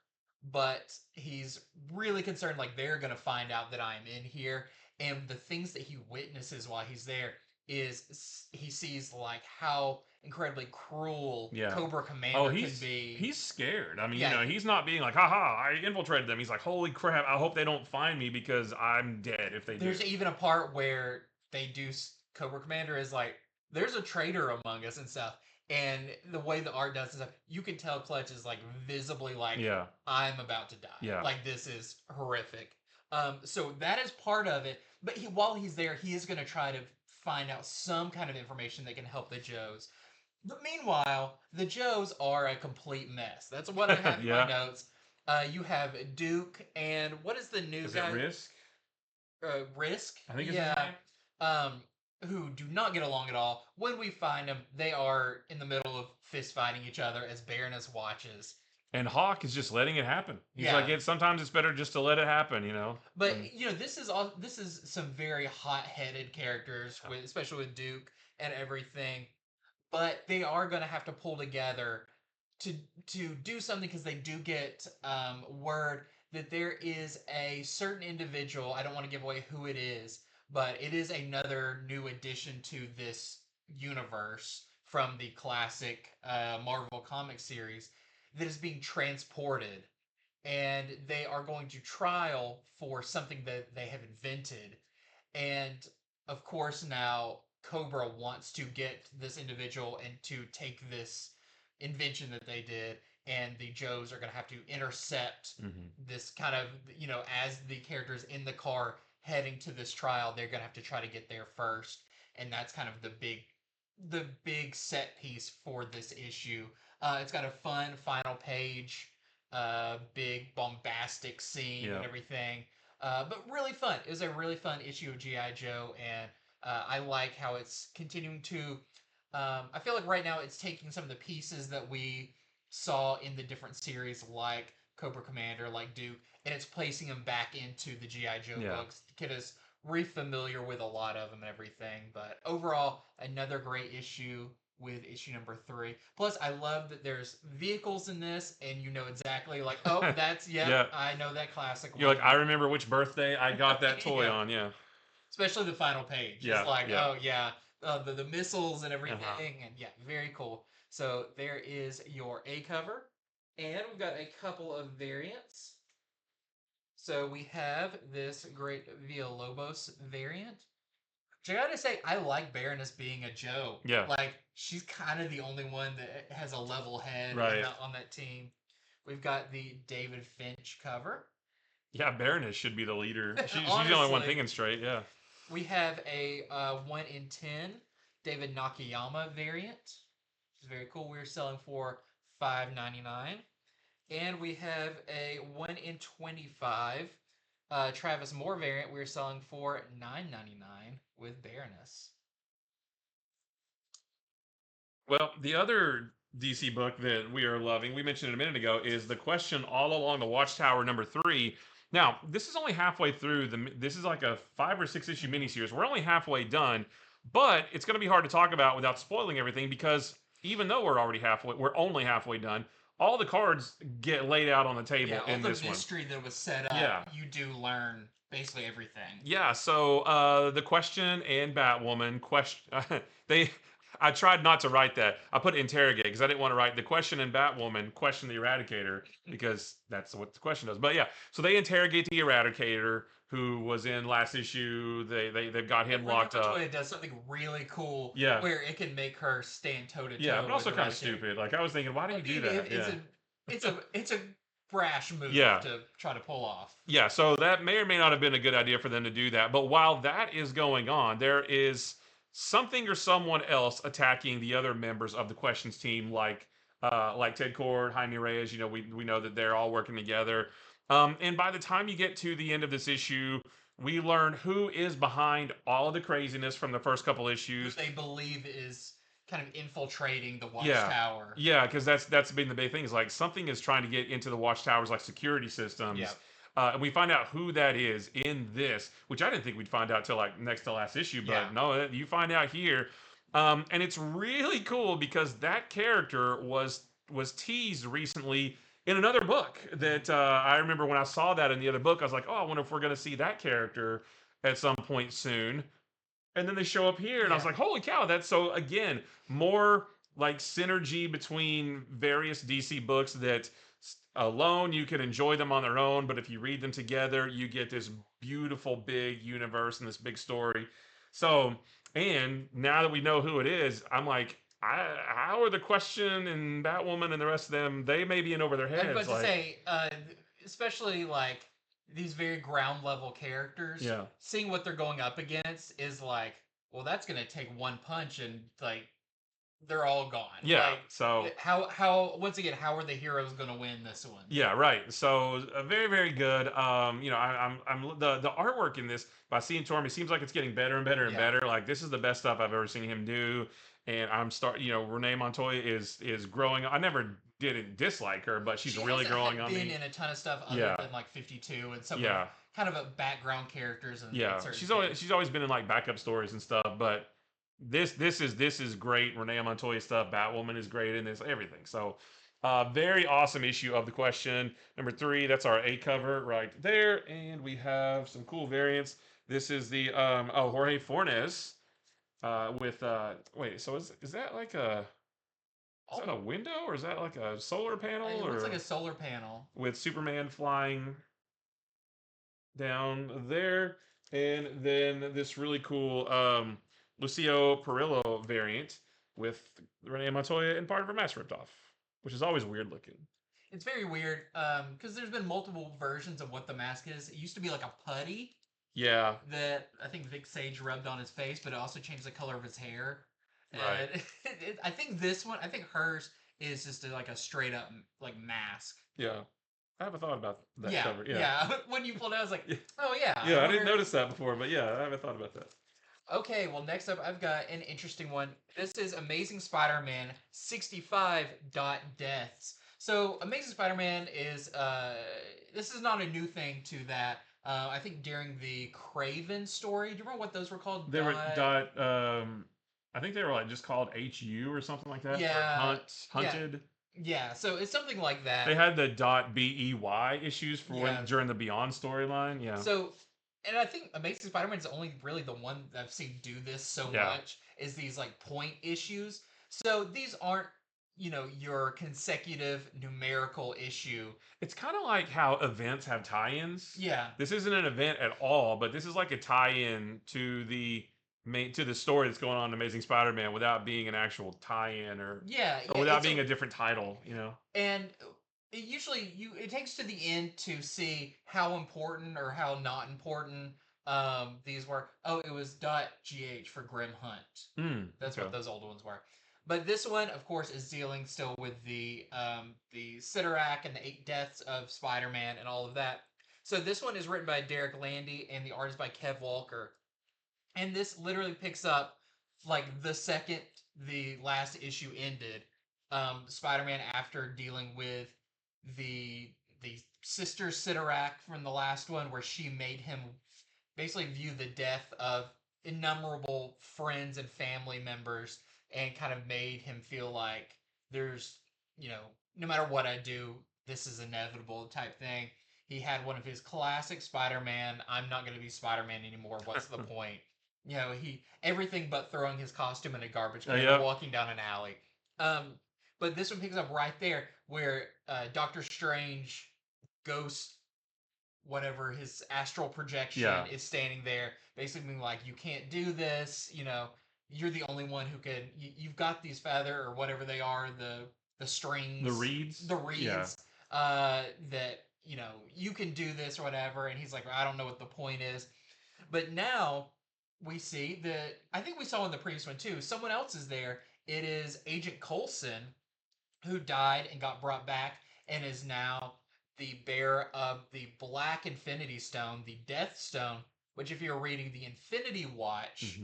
but he's really concerned like they're gonna find out that I'm in here, and the things that he witnesses while he's there is he sees like how incredibly cruel Cobra Commander can be. He's scared. I mean, Yeah. he's not being like, haha, I infiltrated them. He's like, holy crap, I hope they don't find me because I'm dead if they There's do. even a part where they do Cobra Commander is like, there's a traitor among us and stuff. And the way the art does stuff, you can tell Clutch is like visibly like, I'm about to die. Yeah. Like this is horrific. So that is part of it. But while he's there, he is going to try to find out some kind of information that can help the Joes. But meanwhile, the Joes are a complete mess. That's what I have in my notes. You have Duke and what is the new guy? Is it Risk? Risk. I think it's his name. Who do not get along at all. When we find them, they are in the middle of fist fighting each other as Baroness watches. And Hawk is just letting it happen. He's like, sometimes it's better just to let it happen, But this is some very hot-headed characters, especially with Duke and everything. But they are going to have to pull together to do something because they do get word that there is a certain individual. I don't want to give away who it is, but it is another new addition to this universe from the classic Marvel comic series that is being transported, and they are going to trial for something that they have invented. And of course now Cobra wants to get this individual and to take this invention that they did, and the Joes are going to have to intercept this kind of, as the characters in the car heading to this trial, they're going to have to try to get there first. And that's kind of the big set piece for this issue. It's got a fun final page, big bombastic scene and everything. But really fun. It was a really fun issue of G.I. Joe, and I like how it's continuing to. I feel like right now it's taking some of the pieces that we saw in the different series, like Cobra Commander, like Duke, and it's placing them back into the G.I. Joe books to get us re-familiar with a lot of them and everything. But overall, another great issue with issue #3. Plus, I love that there's vehicles in this, and you know exactly like, oh, that's I know that classic. You're like, I remember which birthday I got that toy on. Yeah. Especially the final page. Yeah, It's like, oh yeah, the missiles and everything, Uh-huh. and yeah, very cool. So there is your A cover, and we've got a couple of variants. So we have this great Villalobos variant. Which I gotta say, I like Baroness being a Joe. Yeah. Like she's kind of the only one that has a level head Right. on that team. We've got the David Finch cover. Yeah, Baroness should be the leader. She's the only one Honestly, thinking straight. Yeah. we have a 1 in 10 David Nakayama variant. Which is very cool. We're selling for $5.99. And we have a 1 in 25 Travis Moore variant. We're selling for $9.99 with Baroness. Well, the other DC book that we are loving, we mentioned it a minute ago, is The Question All Along the Watchtower #3. Now, this is only halfway through. This is like a 5 or 6 issue miniseries. We're only halfway done, but it's going to be hard to talk about without spoiling everything because even though we're only halfway done. All the cards get laid out on the table All in the this one. mystery that was set up, Yeah. you do learn basically everything. Yeah, so the Question and Batwoman they I tried not to write that. I put interrogate because I didn't want to write the Question and Batwoman question the Eradicator because that's what the Question does. But yeah, so they interrogate the Eradicator who was in last issue. They've got him locked up. It does something really cool. Yeah. Where it can make her stand toe to toe. Yeah, but also kind of stupid. Like I was thinking, why do you do that? It's a brash move Yeah. to try to pull off. Yeah, so that may or may not have been a good idea for them to do that. But while that is going on, there is something or someone else attacking the other members of the Questions team, like Ted Cord, Jaime Reyes. You know, we know that they're all working together. And by the time you get to the end of this issue, we learn who is behind all of the craziness from the first couple issues. Who they believe is kind of infiltrating the Watchtower. Yeah, because that's been the big thing. Is like something is trying to get into the Watchtower's like security systems. Yeah. And we find out who that is in this, which I didn't think we'd find out till like next to last issue, but no, you find out here. And it's really cool because that character was teased recently in another book that I remember when I saw that in the other book, I was like, oh, I wonder if we're going to see that character at some point soon. And then they show up here, and I was like, holy cow, that's so, again, more like synergy between various DC books that alone you can enjoy them on their own, but if you read them together, you get this beautiful big universe and this big story. So, and now that we know who it is, I'm like, how are the Question and Batwoman and the rest of them? They may be in over their heads. I was about to say, especially like these very ground level characters. Yeah. Seeing what they're going up against is like, well, that's gonna take one punch and like they're all gone. Yeah. Like, so how once again, how are the heroes gonna win this one? Yeah, right. So very, very good. You know, I'm the artwork in this by seeing Torm, it seems like it's getting better and better and better. Like this is the best stuff I've ever seen him do. And you know, Renee Montoya is growing. I never didn't dislike her, but she's really growing on me. Been in a ton of stuff other than like 52 and some kind of a background characters and she's always been in like backup stories and stuff, but this is great. Renee Montoya stuff. Batwoman is great in this. Everything. So. Very awesome issue of the Question #3. That's our A cover right there, and we have some cool variants. This is the Jorge Fornes with wait. So is that like a window or is that like a solar panel? It looks like a solar panel with Superman flying down there, and then this really cool Lucio Perillo variant with Renee Montoya and part of her mask ripped off. Which is always weird looking. It's very weird because there's been multiple versions of what the mask is. It used to be like a putty. Yeah. That I think Vic Sage rubbed on his face, but it also changed the color of his hair. Right. I think hers is just like a straight up like mask. Yeah. I haven't thought about that cover. Yeah. When you pulled it, I was like, oh yeah. Yeah, I didn't notice that before, but yeah, I haven't thought about that. Okay, well, next up, I've got an interesting one. This is Amazing Spider-Man 65 Deaths. So, Amazing Spider-Man is, this is not a new thing to that. I think during the Craven story, do you remember what those were called? They were I think they were like just called HU or something like that. Yeah. Hunted. Yeah, so it's something like that. They had the .BEY issues for during the Beyond storyline. Yeah. So, and I think Amazing Spider-Man is only really the one that I've seen do this so much. is these like point issues. So these aren't, your consecutive numerical issue. It's kind of like how events have tie-ins. Yeah. This isn't an event at all, but this is like a tie-in to the main to the story that's going on in Amazing Spider-Man without being an actual tie-in Yeah, or yeah, without being a different title, and it takes to the end to see how important or how not important these were. Oh, it was .gh for Grim Hunt. That's Okay. what those old ones were. But this one, of course, is dealing still with the Sidorak and the 8 deaths of Spider-Man and all of that. So this one is written by Derek Landy and the art is by Kev Walker. And this literally picks up like the second the last issue ended. Spider-Man, after dealing with the sister Sidorak from the last one, where she made him basically view the death of innumerable friends and family members, and kind of made him feel like there's, no matter what I do, this is inevitable type thing. He had one of his classic Spider-Man, I'm not going to be Spider-Man anymore, what's the point? He everything but throwing his costume in a garbage can or Yep. walking down an alley. But this one picks up right there where Doctor Strange, Ghost, whatever his astral projection, Yeah. is standing there, basically being like, "You can't do this. You're the only one who can. You've got these feather or whatever they are, the strings, The reeds. the Yeah. reeds. That you can do this or whatever." And he's like, "I don't know what the point is." But now we see that I think we saw in the previous one too. Someone else is there. It is Agent Coulson, who died and got brought back and is now the bearer of the Black Infinity Stone, the Death Stone. Which, if you're reading the Infinity Watch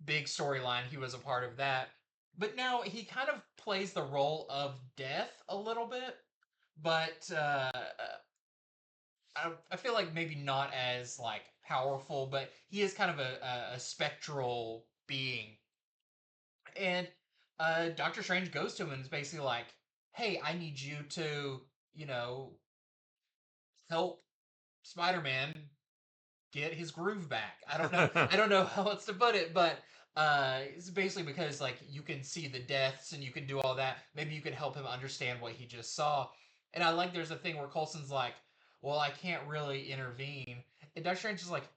big storyline, he was a part of that. But now he kind of plays the role of Death a little bit, but I feel like maybe not as like powerful, but he is kind of a spectral being. And Doctor Strange goes to him and is basically like, "Hey, I need you to, you know, help Spider-Man get his groove back." I don't know. I don't know how else to put it, but it's basically because like you can see the deaths and you can do all that. Maybe you can help him understand what he just saw. And I like there's a thing where Coulson's like, "Well, I can't really intervene," and Doctor Strange is like,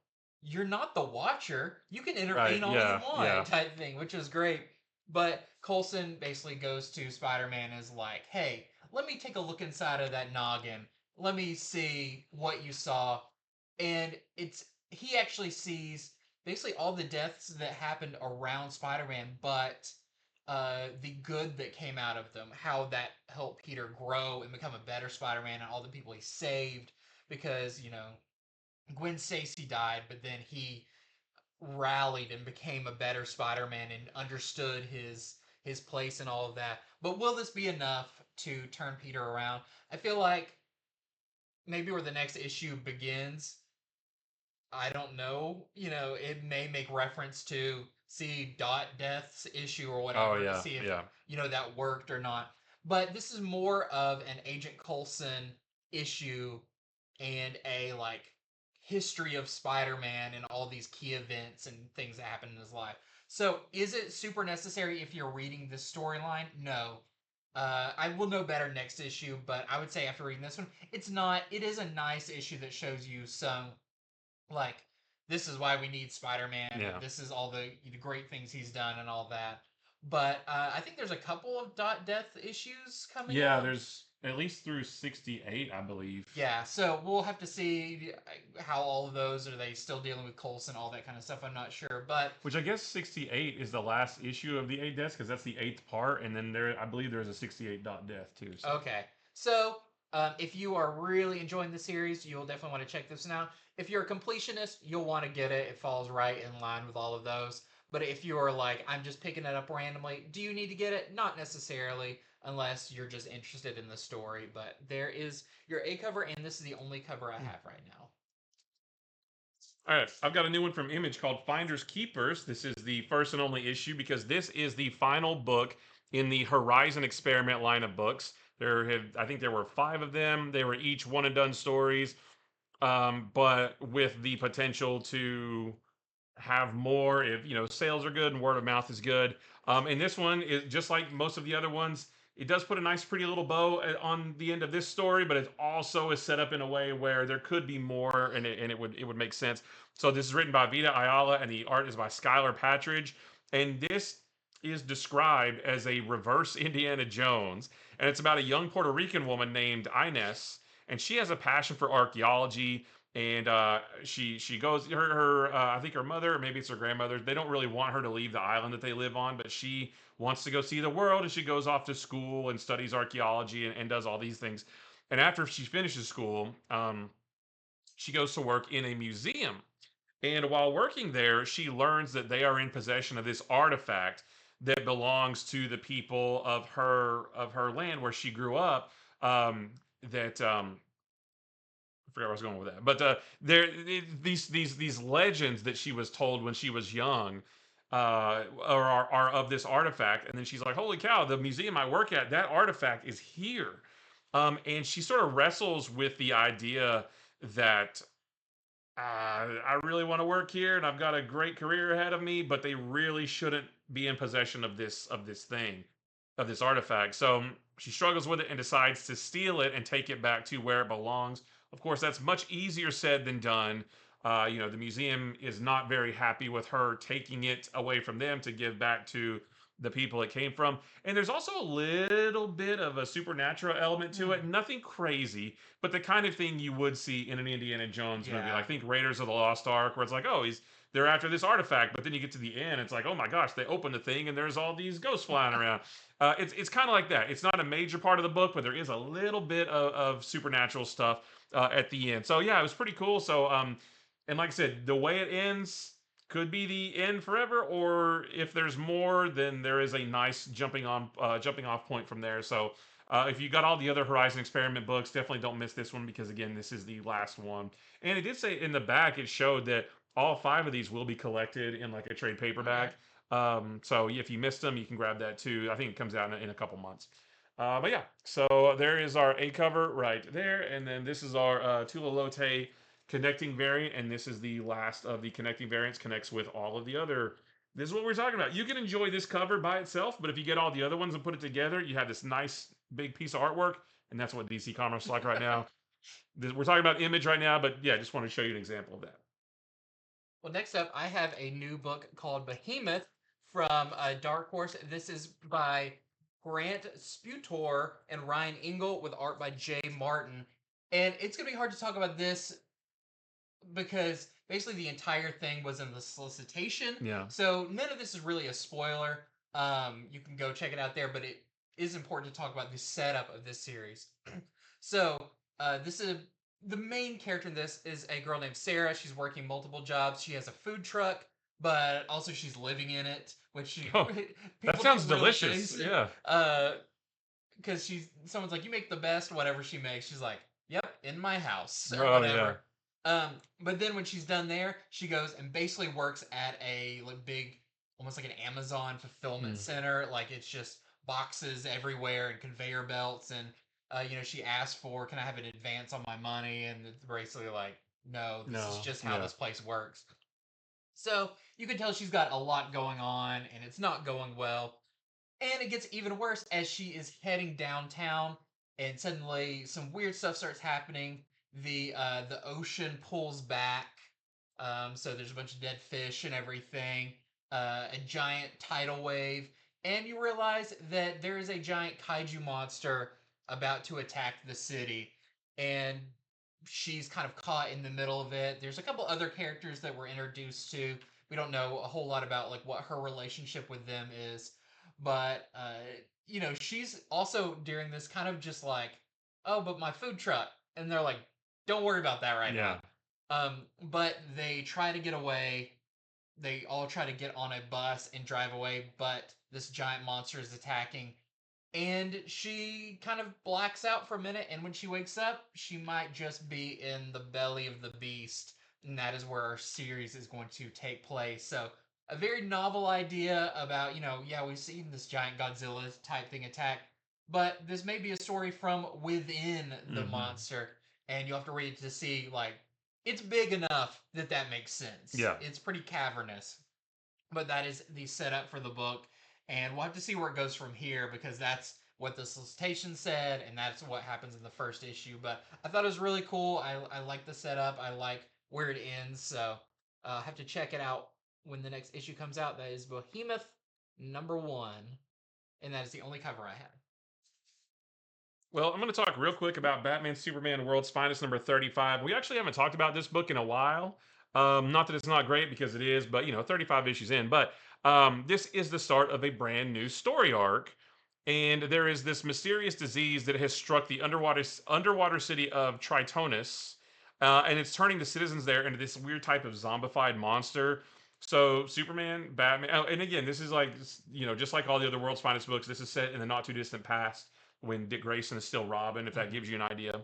"You're not the Watcher. You can Right. intervene all you Yeah. want," Yeah. type thing, which is great. But Coulson basically goes to Spider-Man and is like, "Hey, let me take a look inside of that noggin. Let me see what you saw." And he actually sees basically all the deaths that happened around Spider-Man, but the good that came out of them, how that helped Peter grow and become a better Spider-Man, and all the people he saved, because Gwen Stacy died, but then he rallied and became a better Spider-Man and understood his place and all of that. But will this be enough to turn Peter around? I feel like maybe where the next issue begins, I don't know. It may make reference to see Dot Death's issue or Oh whatever to yeah. see if Yeah. that worked or not. But this is more of an Agent Coulson issue and a like history of Spider-Man and all these key events and things that happen in his life. So, is it super necessary if you're reading this storyline? No. I will know better next issue, but I would say after reading this one, it's not. It is a nice issue that shows you some like, this is why we need Spider-Man, and Yeah. this is all the great things he's done and all that. But I think there's a couple of Dot Death issues coming Yeah. out. There's at least through 68, I believe. Yeah, so we'll have to see how all of those, are they still dealing with Coulson, all that kind of stuff. I'm not sure, but Which I guess 68 is the last issue of the 8 deaths because that's the 8th part, and then I believe there's a 68 dot death too. So. okay. So if you are really enjoying the series, you'll definitely want to check this one out. If you're a completionist, you'll want to get it. It falls right in line with all of those. But if you are like, I'm just picking it up randomly, do you need to get it? Not necessarily, unless you're just interested in the story. But there is your A cover, and this is the only cover I have right now. All right, I've got a new one from Image called Finders Keepers. This is the first and only issue because this is the final book in the Horizon Experiment line of books. I think there were 5 of them. They were each one and done stories, but with the potential to have more if sales are good and word of mouth is good. And this one is just like most of the other ones. It does put a nice, pretty little bow on the end of this story, but it also is set up in a way where there could be more, and it would make sense. So this is written by Vita Ayala, and the art is by Skylar Patridge, and this is described as a reverse Indiana Jones, and it's about a young Puerto Rican woman named Inez, and she has a passion for archaeology, and she goes her I think her mother, or maybe it's her grandmother, they don't really want her to leave the island that they live on, but she wants to go see the world, and she goes off to school and studies archaeology, and does all these things. And after she finishes school, she goes to work in a museum, and while working there, she learns that they are in possession of this artifact that belongs to the people of her land where she grew up. That I forgot where I was going with that, but these legends that she was told when she was young are of this artifact, and then she's like, "Holy cow! The museum I work at, that artifact is here," and she sort of wrestles with the idea that I really want to work here and I've got a great career ahead of me, but they really shouldn't be in possession of this thing, of this artifact. So she struggles with it and decides to steal it and take it back to where it belongs. Of course, that's much easier said than done. The museum is not very happy with her taking it away from them to give back to the people it came from. And there's also a little bit of a supernatural element to it. Hmm. Nothing crazy, but the kind of thing you would see in an Indiana Jones movie. Yeah. Like think Raiders of the Lost Ark, where it's like, oh, they're after this artifact, but then you get to the end, it's like, oh my gosh, they open the thing and there's all these ghosts flying around. It's kind of like that. It's not a major part of the book, but there is a little bit of supernatural stuff at the end. So yeah, it was pretty cool. So and like I said, the way it ends could be the end forever, or if there's more, then there is a nice jumping off point from there. So if you got all the other Horizon Experiment books, definitely don't miss this one because again, this is the last one. And it did say in the back, it showed that all five of these will be collected in like a trade Okay. paperback. So if you missed them, you can grab that too. I think it comes out in a couple months. But yeah, so there is our A cover right there, and then this is our Tula Lote connecting variant, and this is the last of the connecting variants. Connects with all of the other. This is what we're talking about. You can enjoy this cover by itself, but if you get all the other ones and put it together, you have this nice big piece of artwork, and that's what DC Comics is like right now. We're talking about Image right now, but yeah, I just want to show you an example of that. Well, next up, I have a new book called Behemoth from Dark Horse. This is by Grant Sputor and Ryan Engel with art by Jay Martin. And it's going to be hard to talk about this because basically the entire thing was in the solicitation. Yeah. So none of this is really a spoiler. You can go check it out there, but it is important to talk about the setup of this series. So this is the main character in this is a girl named Sarah. She's working multiple jobs. She has a food truck, but also she's living in it, which she, Oh, that people sounds don't really delicious. think. Yeah. Because someone's like, you make the best whatever she makes. She's like, yep, in my house or Oh yeah. whatever. But then when she's done there, she goes and basically works at a like big, almost like an Amazon fulfillment Mm. center. Like it's just boxes everywhere and conveyor belts. And she asked for, can I have an advance on my money? And it's basically like, no, this is No. just how Yeah. this place works. So you can tell she's got a lot going on, and it's not going well. And it gets even worse as she is heading downtown, and suddenly some weird stuff starts happening. The ocean pulls back, so there's a bunch of dead fish and everything. A giant tidal wave, and you realize that there is a giant kaiju monster about to attack the city, and she's kind of caught in the middle of it. There's a couple other characters that we're introduced to. We don't know a whole lot about like what her relationship with them is, but she's also during this kind of just like, oh, but my food truck, and they're like, don't worry about that right now. Yeah. But they try to get away. They all try to get on a bus and drive away, but this giant monster is attacking, and she kind of blacks out for a minute, and when she wakes up she might just be in the belly of the beast, and that is where our series is going to take place. So a very novel idea about, yeah, we've seen this giant Godzilla type thing attack, but this may be a story from within the Hmm. monster, and you'll have to read to see like it's big enough that that makes sense. Yeah. It's pretty cavernous. But that is the setup for the book, and we'll have to see where it goes from here because that's what the solicitation said, and that's what happens in the first issue. But I thought it was really cool. I like the setup. I like where it ends. So I have to check it out when the next issue comes out. That is Behemoth #1, and that is the only cover I have. Well, I'm going to talk real quick about Batman Superman World's Finest number 35. We actually haven't talked about this book in a while. Not that it's not great because it is, but 35 issues in. But this is the start of a brand new story arc. And there is this mysterious disease that has struck the underwater city of Tritonus. And it's turning the citizens there into this weird type of zombified monster. So Superman, Batman, oh, and again, this is like, just like all the other World's Finest books, this is set in the not too distant past when Dick Grayson is still Robin, if that gives you an idea.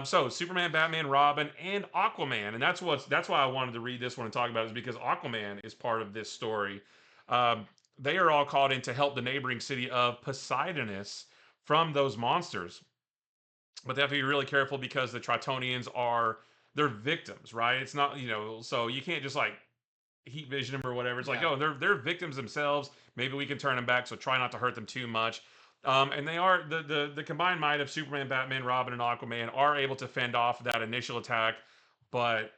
So Superman, Batman, Robin, and Aquaman, and that's why I wanted to read this one and talk about it, is because Aquaman is part of this story. They are all called in to help the neighboring city of Poseidonus from those monsters, but they have to be really careful because the Tritonians they're victims, right? It's not so you can't just like heat vision them or whatever. It's like, Yeah. oh, they're victims themselves. Maybe we can turn them back, so try not to hurt them too much. And they are the combined might of Superman, Batman, Robin, and Aquaman are able to fend off that initial attack, but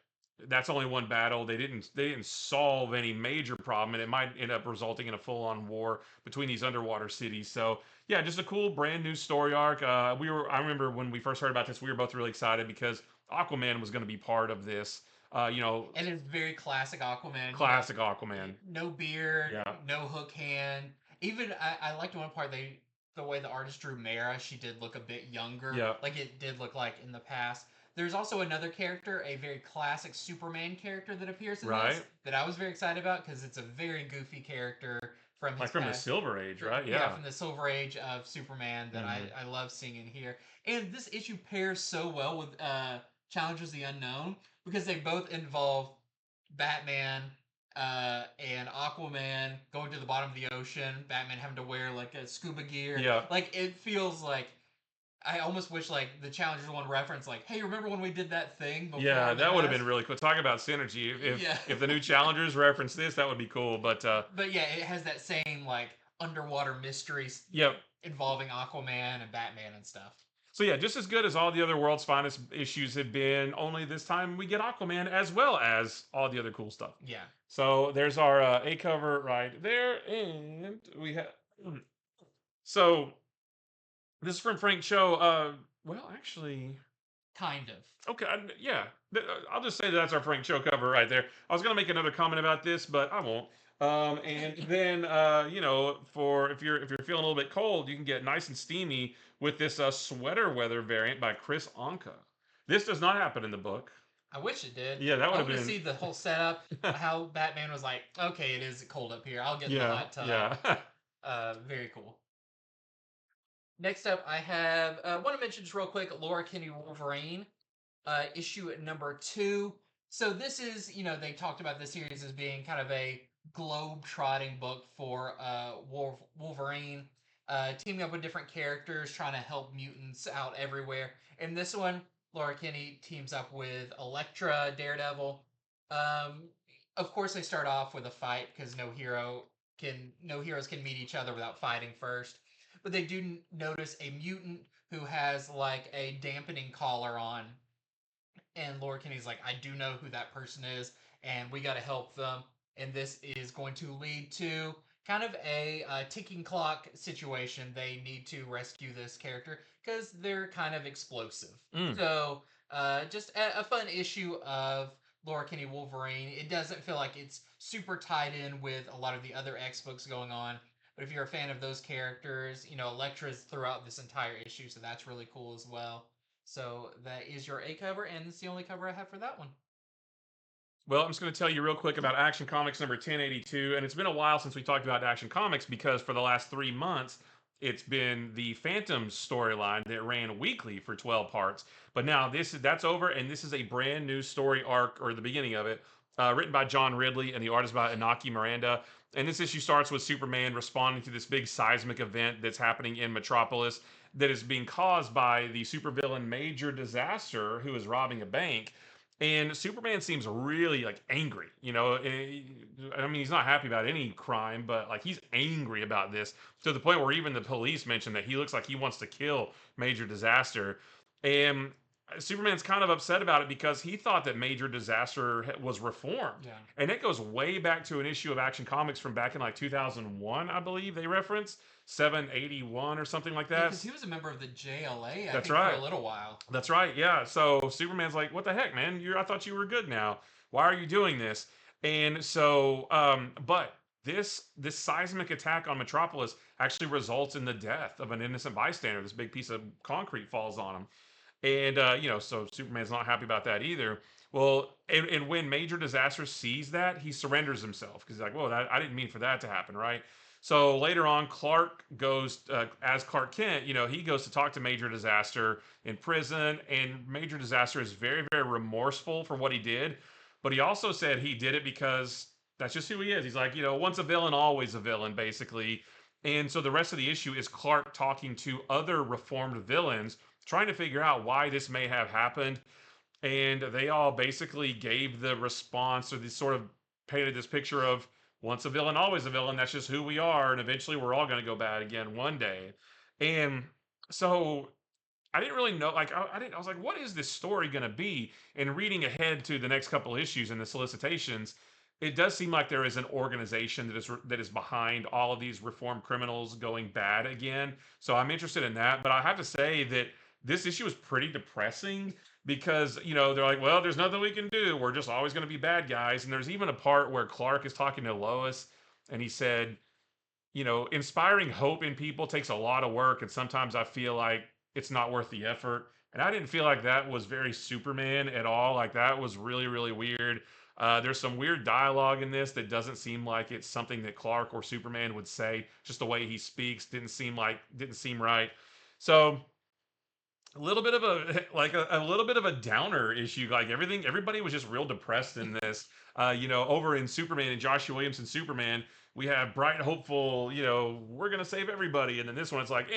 that's only one battle. They didn't solve any major problem, and it might end up resulting in a full-on war between these underwater cities. So yeah, just a cool brand new story arc. I remember when we first heard about this, we were both really excited because Aquaman was going to be part of this. And it's very classic Aquaman. Classic Aquaman. No beard, Yeah. no hook hand. Even I liked one part the way the artist drew Mara. She did look a bit younger. Yeah. Like it did look like in the past. There's also another character, a very classic Superman character that appears in this that I was very excited about because it's a very goofy character from his Like from the past. Silver Age, right? Yeah, from the Silver Age of Superman that I love seeing in here. And this issue pairs so well with Challengers the Unknown because they both involve Batman and Aquaman going to the bottom of the ocean. Batman having to wear like a scuba gear. Yeah. Like it feels like I almost wish like the Challengers one reference like, hey, remember when we did that thing before? Yeah, that would have been really cool. Talk about synergy. If the new Challengers reference this, that would be cool. But yeah, it has that same like underwater mysteries. Yep. Involving Aquaman and Batman and stuff. So yeah, just as good as all the other World's Finest issues have been, only this time we get Aquaman as well as all the other cool stuff. Yeah. So there's our A cover right there, and we have. So this is from Frank Cho. Well, actually, kind of. Okay, yeah. I'll just say that's our Frank Cho cover right there. I was gonna make another comment about this, but I won't. And then for if you're feeling a little bit cold, you can get nice and steamy with this sweater weather variant by Chris Anka. This does not happen in the book. I wish it did. Yeah, that would have been. I been. Want to see the whole setup. How Batman was like, okay, it is cold up here. I'll get the hot tub. Yeah. Very cool. Next up, I have want to mention just real quick Laura Kinney Wolverine, issue #2. So this is, they talked about this series as being kind of a globe-trotting book for Wolverine, teaming up with different characters, trying to help mutants out everywhere. In this one, Laura Kinney teams up with Elektra, Daredevil. Of course, they start off with a fight because no heroes can meet each other without fighting first. But they do notice a mutant who has like a dampening collar on. And Laura Kinney's like, I do know who that person is, and we got to help them. And this is going to lead to kind of a ticking clock situation. They need to rescue this character because they're kind of explosive. So just a fun issue of Laura Kinney Wolverine. It doesn't feel like it's super tied in with a lot of the other X books going on. But if you're a fan of those characters, Elektra's throughout this entire issue, so that's really cool as well. So that is your A cover, and it's the only cover I have for that one. Well, I'm just going to tell you real quick about Action Comics number 1082, and it's been a while since we talked about Action Comics because for the last 3 months, it's been the Phantom storyline that ran weekly for 12 parts. But now that's over, and this is a brand new story arc, or the beginning of it, written by John Ridley and the artist by Inaki Miranda. And this issue starts with Superman responding to this big seismic event that's happening in Metropolis that is being caused by the supervillain Major Disaster, who is robbing a bank. And Superman seems really like angry, I mean, he's not happy about any crime, but like he's angry about this to the point where even the police mentioned that he looks like he wants to kill Major Disaster. And Superman's kind of upset about it because he thought that Major Disaster was reformed. Yeah. And it goes way back to an issue of Action Comics from back in like 2001, I believe they reference 781 or something like Yeah, that. because he was a member of the JLA, I That's think, for a right. little while. That's right. Yeah. So Superman's like, "What the heck, man? I thought you were good now. Why are you doing this?" And so, but this seismic attack on Metropolis actually results in the death of an innocent bystander. This big piece of concrete falls on him, and so Superman's not happy about that either. Well, and when Major Disaster sees that, he surrenders himself because he's like, "Whoa, I didn't mean for that to happen, right?" So later on, Clark goes as Clark Kent. He goes to talk to Major Disaster in prison, and Major Disaster is very, very remorseful for what he did. But he also said he did it because that's just who he is. He's like, once a villain, always a villain, basically. And so the rest of the issue is Clark talking to other reformed villains, trying to figure out why this may have happened. And they all basically gave the response, or they sort of painted this picture of once a villain, always a villain. That's just who we are. And eventually we're all going to go bad again one day. And so I didn't really know. Like, I was like, what is this story going to be? And reading ahead to the next couple issues and the solicitations, it does seem like there is an organization that is behind all of these reformed criminals going bad again. So I'm interested in that. But I have to say that this issue is pretty depressing because they're like, well, there's nothing we can do. We're just always going to be bad guys. And there's even a part where Clark is talking to Lois, and he said, inspiring hope in people takes a lot of work, and sometimes I feel like it's not worth the effort. And I didn't feel like that was very Superman at all. Like that was really, really weird. There's some weird dialogue in this that doesn't seem like it's something that Clark or Superman would say. Just the way he speaks didn't seem right. So a little bit of a like a little bit of a downer issue. Like everybody was just real depressed in this. Over in Superman and Joshua Williamson Superman, we have bright, hopeful. We're gonna save everybody, and then this one it's like,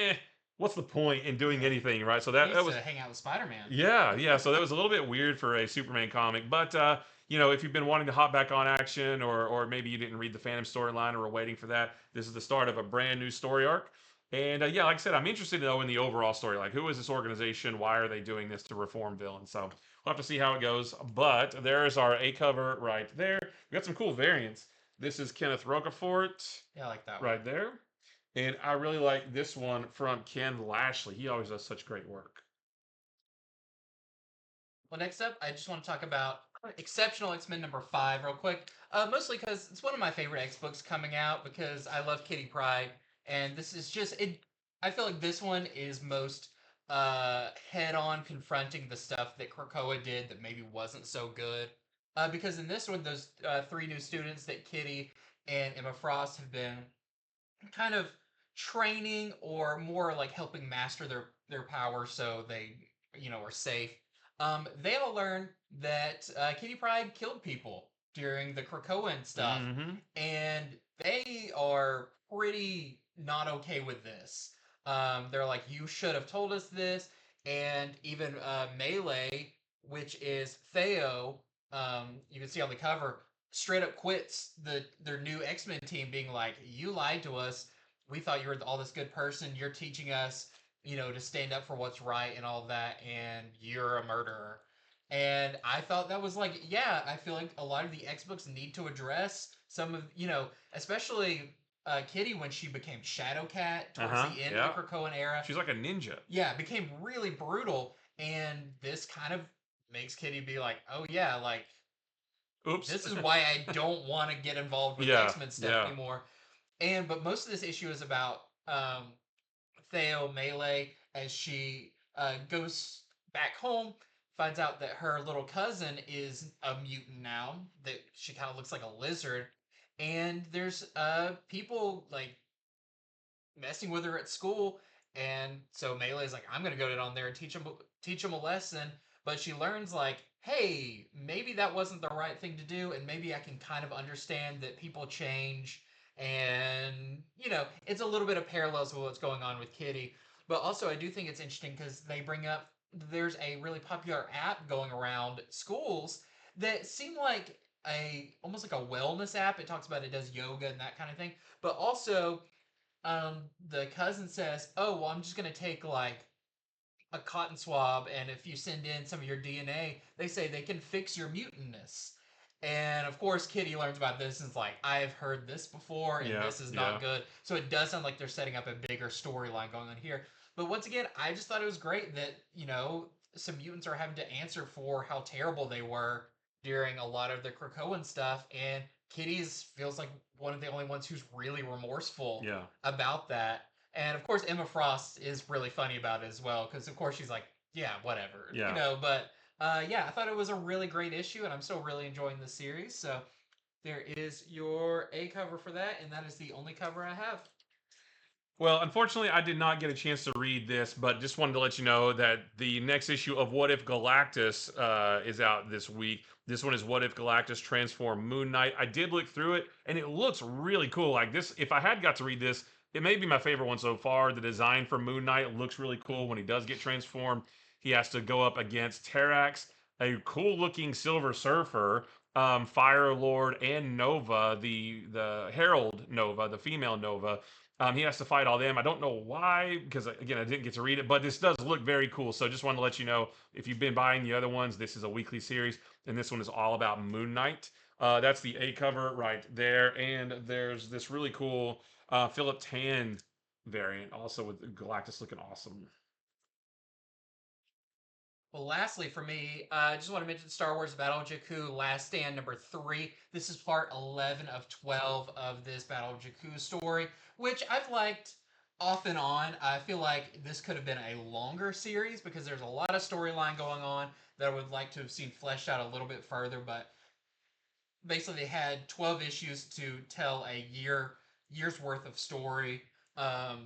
what's the point in doing Yeah. anything, right? So He that used was to hang out with Spider-Man. yeah, yeah. So that was a little bit weird for a Superman comic, but if you've been wanting to hop back on action, or maybe you didn't read the Phantom storyline or were waiting for that, this is the start of a brand new story arc. And yeah, like I said, I'm interested though in the overall story. Like, who is this organization? Why are they doing this to reform villains? So we'll have to see how it goes. But there's our A cover right there. We got some cool variants. This is Kenneth Rocafort Yeah, I like that one. right there, and I really like this one from Ken Lashley. He always does such great work. Well, next up, I just want to talk about Exceptional X-Men number 5 real quick. Mostly because it's one of my favorite X books coming out because I love Kitty Pryde, and this is just it. I feel like this one is most head-on confronting the stuff that Krakoa did that maybe wasn't so good. Because in this one, those three new students that Kitty and Emma Frost have been kind of training or more like helping master their power so they are safe. They all learn that Kitty Pryde killed people during the Krakoan stuff, Mm-hmm. and they are pretty not okay with this. They're like, you should have told us this, and even Melee, which is Theo, you can see on the cover, straight up quits their new X-Men team, being like, "You lied to us. We thought you were all this good person. You're teaching us, to stand up for what's right and all that, and you're a murderer." And I thought that was like, yeah, I feel like a lot of the X books need to address some of, especially Kitty when she became Shadowcat Uh towards huh. the end of Yeah. the Krakoan era. She's like a ninja. Yeah, it became really brutal, and this kind of makes Kitty be like, "Oh yeah, like Oops. this is why I don't want to get involved with Yeah. X-Men stuff Yeah. anymore." But most of this issue is about Theo Melee as she goes back home, finds out that her little cousin is a mutant now, that she kind of looks like a lizard, and there's people like messing with her at school, and so Melee's like, I'm gonna go down there and teach him a lesson. But she learns like, hey, maybe that wasn't the right thing to do, and maybe I can kind of understand that people change, and it's a little bit of parallels with what's going on with Kitty. But also, I do think it's interesting because they bring up there's a really popular app going around schools that seemed like a almost like a wellness app. It talks about it does yoga and that kind of thing, but also the cousin says, "Oh, well, I'm just gonna take like a cotton swab, and if you send in some of your DNA, they say they can fix your mutantness." And of course, Kitty learns about this and is like, "I have heard this before, and Yeah, this is yeah. not good." So it does sound like they're setting up a bigger storyline going on here. But once again, I just thought it was great that, some mutants are having to answer for how terrible they were during a lot of the Krakoan stuff, and Kitty's feels like one of the only ones who's really remorseful Yeah. about that. And of course, Emma Frost is really funny about it as well, because of course she's like, yeah, whatever, Yeah. But yeah, I thought it was a really great issue, and I'm still really enjoying the series. So there is your A cover for that, and that is the only cover I have. Well, unfortunately, I did not get a chance to read this, but just wanted to let you know that the next issue of What If Galactus is out this week. This one is What If Galactus Transform Moon Knight. I did look through it, and it looks really cool. Like this, if I had got to read this, it may be my favorite one so far. The design for Moon Knight looks really cool when he does get transformed. He has to go up against Terrax, a cool looking Silver Surfer, Fire Lord, and Nova, the Herald Nova, the female Nova. He has to fight all them. I don't know why, because again, I didn't get to read it, but this does look very cool. So just wanted to let you know, if you've been buying the other ones, this is a weekly series, and this one is all about Moon Knight. That's the A cover right there, and there's this really cool Philip Tan variant, also with Galactus looking awesome. Well, lastly, for me, I just want to mention Star Wars Battle of Jakku Last Stand number 3. This is part 11 of 12 of this Battle of Jakku story, which I've liked off and on. I feel like this could have been a longer series because there's a lot of storyline going on that I would like to have seen fleshed out a little bit further, but basically they had 12 issues to tell a year's worth of story.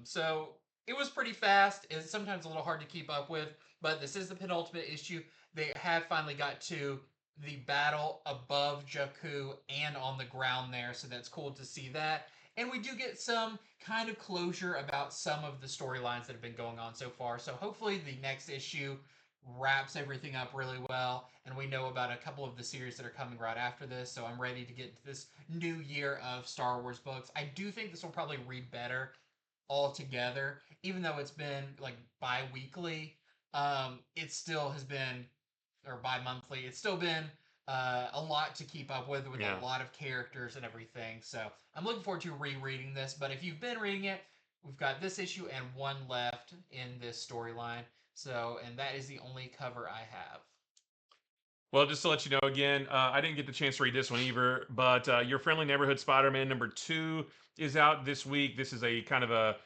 So it was pretty fast. It's sometimes a little hard to keep up with, but this is the penultimate issue. They have finally got to the battle above Jakku and on the ground there, so that's cool to see that. And we do get some kind of closure about some of the storylines that have been going on so far. So hopefully the next issue wraps everything up really well, and we know about a couple of the series that are coming right after this. So I'm ready to get to this new year of Star Wars books. I do think this will probably read better all together, even though it's been like bi-weekly. It still has been, or bi-monthly. It's still been a lot to keep up with Yeah. a lot of characters and everything. So I'm looking forward to rereading this. But if you've been reading it, we've got this issue and one left in this storyline. So, and that is the only cover I have. Well, just to let you know again, I didn't get the chance to read this one either, but Your Friendly Neighborhood Spider-Man number 2 is out this week. This is a kind of a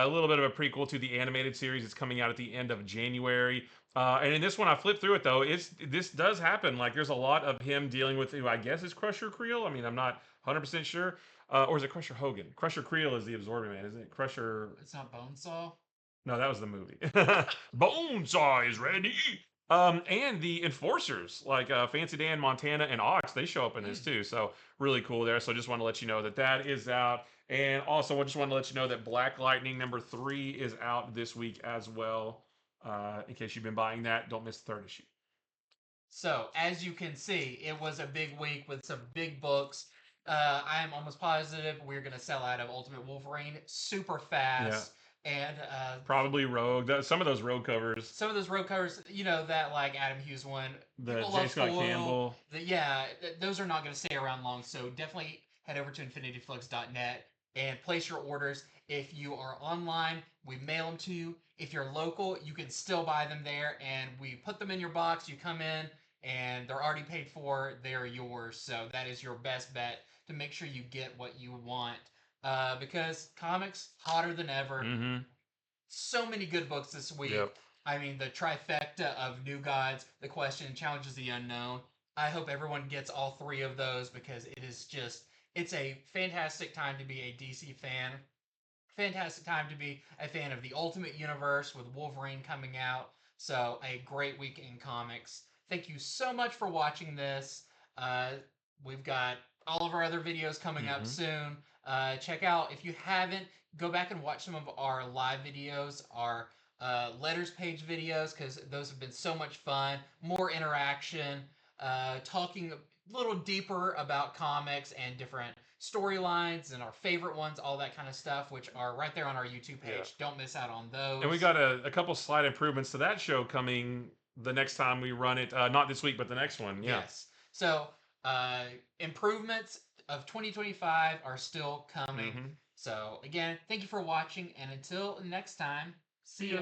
little bit of a prequel to the animated series. It's coming out at the end of January. And in this one, I flipped through it though. This does happen. Like there's a lot of him dealing with who I guess is Crusher Creel. I mean, I'm not 100% sure. Or is it Crusher Hogan? Crusher Creel is the Absorbing Man, isn't it? Crusher. It's not Bonesaw. No, that was the movie. Bonesaw is ready. And the enforcers like Fancy Dan, Montana, and Ox, they show up in this too. So really cool there. So just want to let you know that that is out. And also, I just want to let you know that Black Lightning number 3 is out this week as well. In case you've been buying that, don't miss the 3rd issue. So, as you can see, it was a big week with some big books. I am almost positive we're going to sell out of Ultimate Wolverine super Yeah, fast. And probably Rogue. Some of those Rogue covers, some of those road covers, that like Adam Hughes one, the people J. love Scott foil. Campbell. Yeah, those are not going to stay around long. So definitely head over to infinityflux.net and place your orders. If you are online, we mail them to you. If you're local, you can still buy them there, and we put them in your box. You come in, and they're already paid for. They're yours. So that is your best bet to make sure you get what you want. Because comics hotter than ever. Mm-hmm. So many good books this week. Yep. I mean, the trifecta of New Gods, The Question, Challenges the Unknown. I hope everyone gets all 3 of those because it is just, it's a fantastic time to be a DC fan. Fantastic time to be a fan of the Ultimate Universe with Wolverine coming out. So, a great week in comics. Thank you so much for watching this. Uh, we've got all of our other videos coming up Mm-hmm. soon. Check out, if you haven't, go back and watch some of our live videos, our letters page videos, because those have been so much fun. More interaction, talking a little deeper about comics and different storylines and our favorite ones, all that kind of stuff, which are right there on our YouTube page. Yeah. Don't miss out on those. And we got a couple slight improvements to that show coming the next time we run it. Not this week, but the next one. Yeah. Yes. So improvements of 2025 are still coming. So again, thank you for watching, and until next time, see ya.